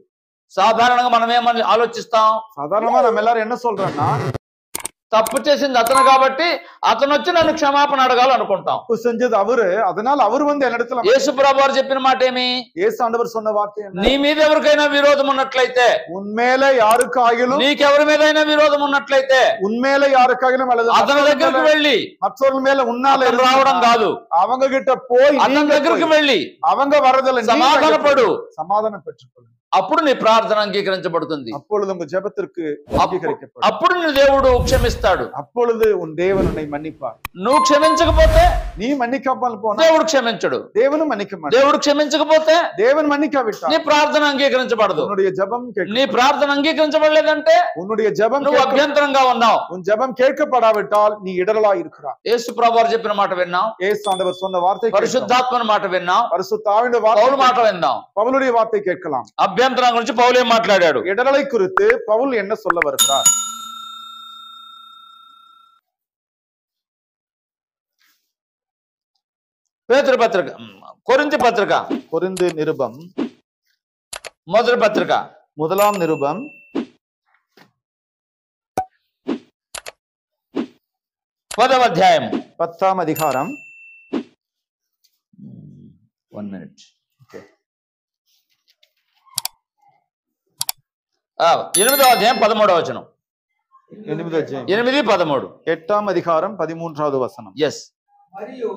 సాధారణంగా మనం ఏమని ఆలోచిస్తాం? சாதாரணமா நம்ம எல்லாரும் என்ன சொல்றோம்னா, తప్పు చేసింది అతను కాబట్టి అతను వచ్చి నన్ను క్షమాపణ అడగాలి అనుకుంటాం. தப்பு செஞ்சது அவரு, அதனால அவர் வந்து என்னிடத்துல. యేసు ప్రభువారు చెప్పిన మాట ఏమి? இயேசு ஆண்டவர் சொன்ன வார்த்தை என்ன? నీ మీద ఎవరికైనా విరోధం ఉన్నట్లయితే, உண்மையில யாருக்காகிலும், నీకెవరి మీదైనా విరోధం ఉన్నట్లయితే உண்மையில யாருக்காகிலும் அல்லது అతని దగ్గరికి వెళ్ళి, மற்றவர்கள் மேல உன்னால అతను రావడం కాదు, அவங்க கிட்ட போய் అతని దగ్గరికి వెళ్ళి அவங்க வரதில்லை, సమాధాన పడు. சமாதானம் பெற்றுக்கொள்ளும். అప్పుడు నీ ప్రార్థన అంగీకరించబడుతుంది. அப்பொழுது உங்க ஜெபத்திற்கு அங்கீகரிக்கப்படும். అప్పుడు నీ దేవుడు క్షమిస్తాడు. அப்பொழுது உன் தேவன் உன்னை மன்னிப்பார். నువ్వు క్షమించకపోతే நீ மன்னிக்காமல் போனா దేవుడు క్షమించడు. தேவனும் மன்னிக்க மாட்டார். దేవుడు క్షమించకపోతే தேவன் மன்னிக்காவிட்டார் నీ ప్రార్థన అంగీకరించబడదు. உன்னுடைய ஜெபம் నీ ప్రార్థన అంగీకరించబడలేదంటే உன்னுடைய ஜெபம் నువ్వు అభ్యంతరంగా ఉన్నావు. உன் ஜெபம் கேட்கப்படாவிட்டால் நீ இடரலா இருக்கிறாய். యేసు ప్రభువారు చెప్పిన మాట విన్నాం, இயேசு ஆண்டவர் சொன்ன வார்த்தை கேட்கலாம். పరిశుద్ధాత్మని మాట విన్నాం, பரிசுத்த ஆவியின் పౌలు మాట வார்த்தை, విన్నాం. பவுலுடைய வார்த்தை கேட்கலாம். అభ్యంతరం గురించి పౌలు ఏం మాట్లాడాడు? இடரலை குறித்து பவுல் என்ன சொல்ல வருகிறார்? పేతురు పత్రిక, కొరింథీ పత్రిక, கொரிந்து நிருபம், మొదటి పత్రిక, முதலாம் நிருபம், 10వ అధ్యాయం, 10ஆம் அதிகாரம், 1 minute. Okay. 8వ అధ్యాయం 13వ వచనం. 8వ అధ్యాయం 8:13. 8వ అధికారం 13వ వచనం. ఎస్. మరియు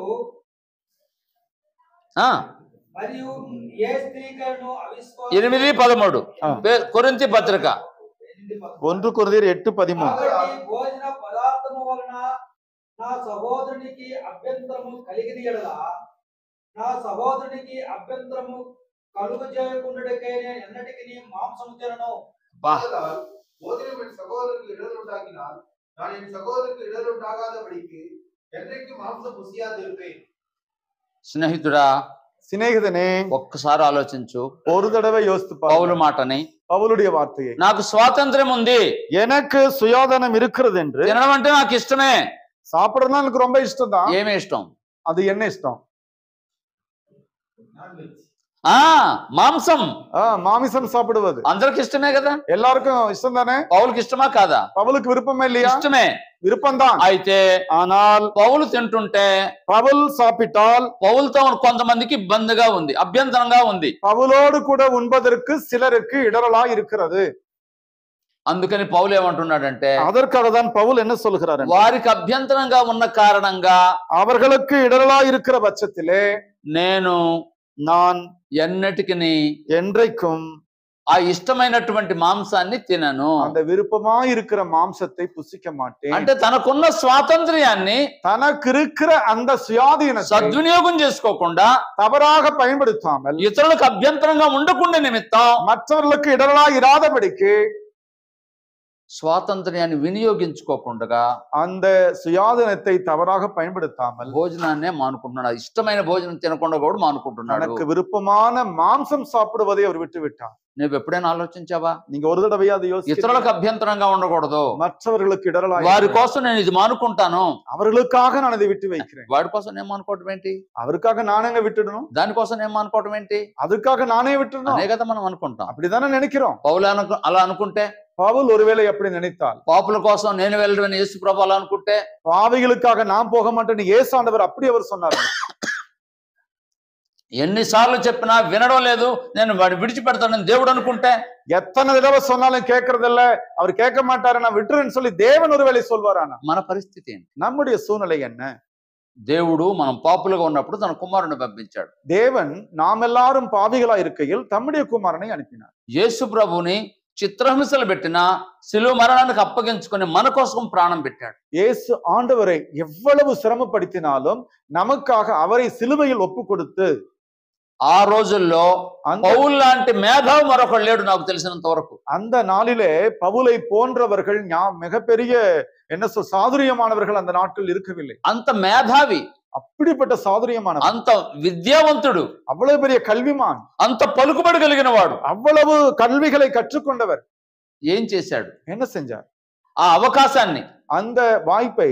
ఏ స్త్రీకైనా అవిశ్వాసం 8:13 కొరింథీ పత్రిక. 1 కొరింథీయులు 8:13. కాబట్టి భోజన పదార్థము వలన నా సహోదరునికి అభ్యంతరము కలిగిన యెడల నా సహోదరునికి అభ్యంతరము కలుగజేయకుండుటకై నేను ఎన్నటికీ మాంసము తినను. போதிலும் என் சகோதரருக்கு இடர் உண்டாக்கினால் நான் என் சகோதரருக்கு இடர் உண்டாகாதபடிக்கு என்றைக்கு மாம்சம் புசியாது இருப்பேன். స్నేహితుడా, சிநேகிதனே, ఒక్కసారి ఆలోచించు ஒரு தடவை யோசித்து పౌలు பாரு మాటని. பவுலுடைய வார்த்தையை. నాకు స్వాతంత్ర్యం ఉంది, எனக்கு சுயாதனம் இருக்கிறது என்று. తినడం అంటే నాకు ఇష్టమే. சாப்பிடறதுனா எனக்கு ரொம்ப இஷ்டம் தான். ఏమి ఇష్టం? அது என்ன இஷ்டம்? మాంసం. மாமிசம் சாப்பிடுவது అందరికి ఇష్టమే కదా. எல்லாருக்கும் இஷ்டம் தானே? పౌలుకి ఇష్టమా కాదా? பவுலுக்கு விருப்பமே இல்லையா? ఇష్టమే. விருப்பம் தான். అయితే ஆனால் పౌలు తింటుంటే பவுல் சாப்பிட்டால் పౌలుతో కొంతమందికి ఇబ్బందిగా ఉంది, అభ్యంతరంగా ఉంది. பவுலோடு கூட உண்பதற்கு சிலருக்கு இடரலா இருக்கிறது. అందుకని పౌలు ఏమంటున్నాడంటే, அதற்காக தான் பவுல் என்ன சொல்கிறார்? వారికి అభ్యంతరంగా ఉన్న కారణంగా அவர்களுக்கு இடரலா இருக்கிற பட்சத்திலே நான் ఎన్నటికి என்றைக்கும் ఆ ఇష్టమైనటువంటి మాంసాన్ని తినను. அந்த விருப்பமா இருக்கிற மாம்சத்தை புசிக்க மாட்டேன். అంటే తనకున్న స్వాతంత్ర్యాన్ని தனக்கு இருக்கிற அந்த சுயாதீனத்தை సద్వినియోగం చేసుకోకుండా, தவறாக பயன்படுத்தாமல், ఇతరులకు అభ్యంతరంగా ఉండకుండా నిమిత్తం மற்றவர்களுக்கு இடரலா இராதபடிக்கு స్వాతంత్ర్యాన్ని వినియోగించుకోకుండా, அந்த சுயாதீனத்தை தவறாக பயன்படுத்தாமல் భోజనాన్నే మానుకుంటున్నాడు. ఇష్టమైన భోజనం తినకుండా కూడా మానుకుంటున్నాడు. தனக்கு விருப்பமான மாம்சம் சாப்பிடுவதை அவர் விட்டு விட்டார். నువ్వు ఎప్పుడైనా ఆలోచించావా? நீங்க ஒரு தடவை அதை யோசிச்சு, ఇతరులకు అభ్యంతరంగా ఉండకూడదు, மற்றவர்களுக்கு இடரலா వారి కోసం నేను ఇది మానుకుంటాను, அவர்களுக்காக நான் அதை விட்டு வைக்கிறேன். వాడి కోసం నేను మానుకోవటం ఏంటి? அவருக்காக நானே விட்டுடணும், దానికోసం నేను మానుకోవటం ఏంటి? அதுக்காக நானே விட்டுடணும். అనే కదా మనం అనుకుంటాం. அப்படிதானே நினைக்கிறோம். పౌలు అలా అనుకుంటే, பவுல் ஒருவேளை எப்படி நினைத்தால், పాపుల కోసం నేను వెళ్ళడం యేసు ప్రభు అలా అనుకుంటే, பாவிகளுக்காக நான் போக மாட்டேன்னு இயேசு ஆண்டவர் அப்படி அவர் சொன்னார். ఎన్నిసార్లు చెప్పినా వినడం లేదు, నేను వాడిని విడిచిపెడతానని దేవుడు అనుకుంటే, எத்தனை தடவை சொன்னாலும் கேட்கறது இல்ல, அவர் கேட்க மாட்டாரு, நான் விட்டுருன்னு சொல்லி தேவன் ஒருவேளை சொல்வாரானா? మన పరిస్థితి ఏంటి? நம்முடைய சூழ்நிலை என்ன? దేవుడు మనం పాపులుగా ఉన్నప్పుడు తన కుమారుని పంపించాడు. தேவன் நாம் எல்லாரும் பாவிகளா இருக்கையில் தம்முடைய குமாரனை அனுப்பினார். యేసు ప్రభుని చిత్రహింసలు పెట్టినా శిలువ మరణానికి అప్పగించుకొని మన కోసం ప్రాణం పెట్టాడు. இயேசு ஆண்டவரை எவ்வளவு சிரமப்படுத்தினாலும் நமக்காக அவரை சிலுவையில் ஒப்பு கொடுத்து, ఆ రోజుల్లో పౌలు లాంటి మేధావి మరొకడు లేడు నాకు తెలిసినంత వరకు. அந்த நாளிலே பவுலை போன்றவர்கள் மிகப்பெரிய என்ன சாதுரியமானவர்கள் அந்த நாட்கள் இருக்கவில்லை. అంత మేధావి, அப்படிப்பட்ட சாதுரியமானவர், అంత విద్యావంతుడు, அவ்வளவு பெரிய கல்விமான், అంత పలుకుబడి కలిగిన వాడు, அவ்வளவு கல்விகளை கற்றுக்கொண்டவர் ఏం చేశాడు? என்ன செஞ்சார்? ఆ అవకాశాన్ని, அந்த வாய்ப்பை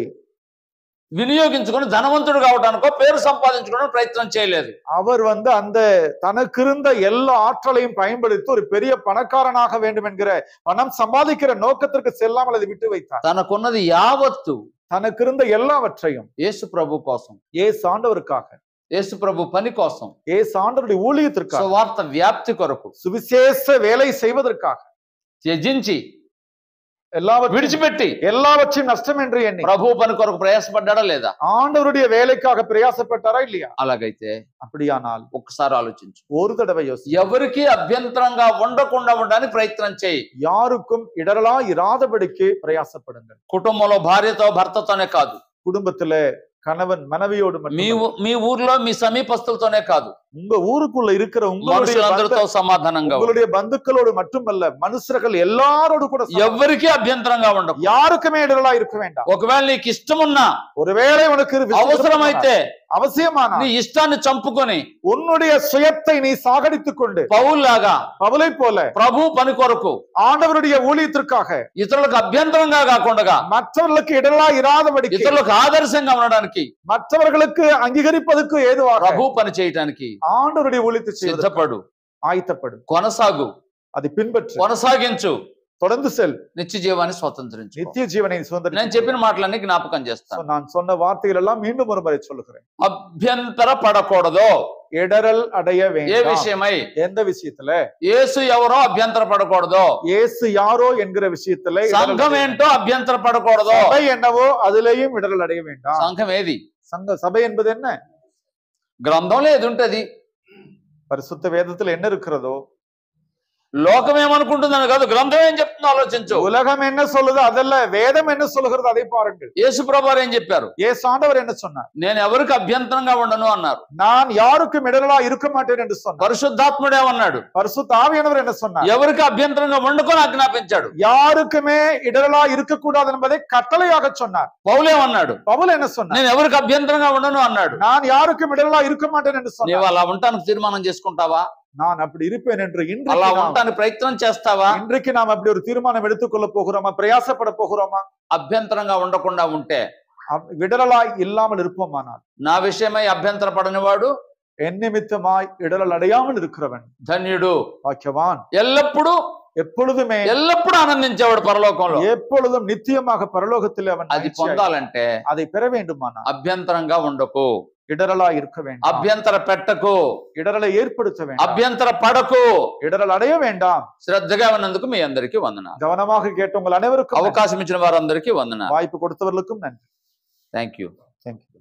వినియోగించుకొని ధనవంతుడు కావడానికో పేరు సంపాదించుకోవడానికి ప్రయత్నం చేయలేదు. அவர் அந்த தனக்கு இருந்த எல்லா ஆற்றலையும் பயன்படுத்தி ஒரு பெரிய பணக்காரனாக வேண்டும் என்கிற பணம் சம்பாதிக்கிற நோக்கத்திற்கு செல்லாமல் அதை விட்டு வைத்தார். తనకున్నది యావత్తు, தனக்கு இருந்த எல்லாவற்றையும் యేసు ప్రభు కోసం, இயேசு ஆண்டவருக்காக, యేసు ప్రభు పని కోసం, இயேசு ஆண்டவருடைய ஊழியத்திற்காக, సువార్త వ్యాప్తి కొరకు, சுவிசேஷ வேலை செய்வதற்காக త్యజించి எல்லாவற்றையும் విడిచిపెట్టి எல்லாவற்றையும் நஷ்டம் என்று எண்ணி ప్రభు పని కొరకు ప్రయాసపడ్డాడా లేదా? ஆண்டவருடைய வேலைக்காக பிரயாசப்பட்டாரா இல்லையா? అలాగైతే அப்படியானால் ఒక్కసారి ఆలోచించు. ஒரு தடவை யோசி, ఎవరికి అభ్యంతరంగా ఉండకుండా ఉండడానికి ప్రయత్నం చేయి. யாருக்கும் இடரலா இராதபடிக்கு பிரயாசப்படுங்கள். కుటుంబంలో భార్యతో భర్తతోనే కాదు, குடும்பத்துல கணவன் மனைவியோடு మీ ఊర్లో మీ సమీపస్తులతోనే కాదు, உங்க ஊருக்குள்ள இருக்கிற మనుషులందరితో సమాధానంగా உங்களுடைய பந்துக்களோடு மட்டுமல்ல, மனுஷர்கள் எல்லாரோடு கூட ఎవరికి అభ్యంతరంగా ఉండదు, யாருக்குமே இடரலா இருக்க வேண்டாம். ఒకవేళ నీకు ఇష్టం ఉన్నా, ஒருவேளை உனக்கு అవసరమైతే அவசியமான నీ ఇష్టాన్ని చంపుకొని உன்னுடைய சுயத்தை நீ சாகடித்துக் கொண்டு పౌలులాగా பவுலை போல ప్రభు పని కొరకు ஆண்டவருடைய ஊழியத்திற்காக ఇతరులకు అభ్యంతరంగా కాకుండా மற்றவர்களுக்கு இடரலா இராதபடி, ఇతరులకు ఆదర్శంగా ఉండడానికి, மற்றவர்களுக்கு அங்கீகரிப்பதற்கு ஏதுவாக ప్రభు పని చేయడానికి ஆண்டவருடைய ஊழியத்தை సిద్ధపడు, ஆயத்தப்படும், కొనసాగు, அதை பின்பற்று, కొనసాగించు. தொடர்ந்து செல், నిత్య జీవాన్ని స్వతంత్రించు. நித்திய ஜீவனை నేను சுதந்திரித்துக் చెప్పిన మాటలన్నీ జ్ఞాపకం చేస్తాను. கொள். நான் சொன்ன வார்த்தைகள் எல்லாம் மீண்டும் ஒரு முறை சொல்லுகிறேன். అభ్యంతర పడకూడదు. இடரல் அடைய ఏ வேண்டாம். విషయమై? எந்த விஷயத்துல? యేసు ఎవరో అభ్యంతర పడకూడదు. இயேசு யாரோ என்கிற விஷயத்துல இடரல் సంఘం அடைய ఏంటో అభ్యంతర పడకూడదు. வேண்டாம். சபை என்னவோ அதுலயும் இடரல் அடைய வேண்டாம். సంఘం ఏది? சபை என்பது என்ன? గ్రంథంలో ఏది ఉంటది? பரிசுத்த வேதத்துல என்ன இருக்கிறதோ, లోకం ఏమనుకుంటుందని కాదు, గ్రంథం ఏం చెప్తుందో ఆలోచించు. உலகம் என்ன சொல்லுது அதல்ல, வேதம் என்ன சொல்லுகிறது அதை பாருங்கள். యేసు ప్రభువారు ఏం చెప్పారు? இயேசு ஆண்டவர் என்ன சொன்னார்? నేను ఎవరికి అభ్యంతరంగా ఉండను అన్నారు. நான் யாருக்கும் இடரலா இருக்க மாட்டேன் என்று சொன்னார். పరిశుద్ధాత్ముడు ఏమన్నాడు? பரிசுத்த ஆவியானவர் என்ன சொன்னார்? ఎవరికి అభ్యంతరంగా వండుకొని ఆజ్ఞాపించాడు. யாருக்குமே இடரலா இருக்கக்கூடாது என்பதை கட்டளையாக சொன்னார். పౌలేమన్నాడు? பவுல் என்ன சொன்னார்? నేను ఎవరికి అభ్యంతరంగా ఉండను అన్నాడు. நான் யாருக்கும் இடரலா இருக்க மாட்டேன் என்று నీవు சொன்னார். అలా ఉండటానికి తీర్మానం చేసుకుంటావా? நான் அப்படி இருப்பேன் என்று అలా இன்றைக்கு ఉండటానికి ప్రయత్నం చేస్తావా? இன்றைக்கு நாம் அப்படி ஒரு தீர்மானம் எடுத்துக்கொள்ள போகிறோமா? பிரயாசப்பட போகிறோமா? అభ్యంతరంగా ఉండకుండా ఉంటే, இடரலாய் இல்லாமல் இருப்போமானால், నా విషయమై అభ్యంతర పడనివాడు என் நிமித்தமாய் இடரல் அடையாமல் இருக்கிறவன் ధన్యుడు. பாக்கியவான். ఎల్లప్పుడూ எப்பொழுதுமே ఎల్లప్పుడూ ఆనందించేవాడు పరలోకంలో. எப்பொழுதும் நித்தியமாக பரலோகத்தில் அவன் అది மகிழ்ச்சியாய் పొందాలంటే அதை பெற வேண்டுமானால் అభ్యంతరంగా ఉండకు, இடரலா இருக்க வேண்டும். అభ్యంతర పెట్టకు, இடரலை ஏற்படுத்த வேண்டும். అభ్యంతర పడకు. இடரல் அடைய வேண்டாம். శ్రద్ధగా ఉన్నందుకు మీ అందరికీ వందనాలు. கவனமாக கேட்ட உங்கள் அனைவருக்கும் అవకాశం ఇచ్చిన వారందరికీ వందనాలు. வாய்ப்பு கொடுத்தவர்களுக்கும் நன்றி. Thank you. Thank you.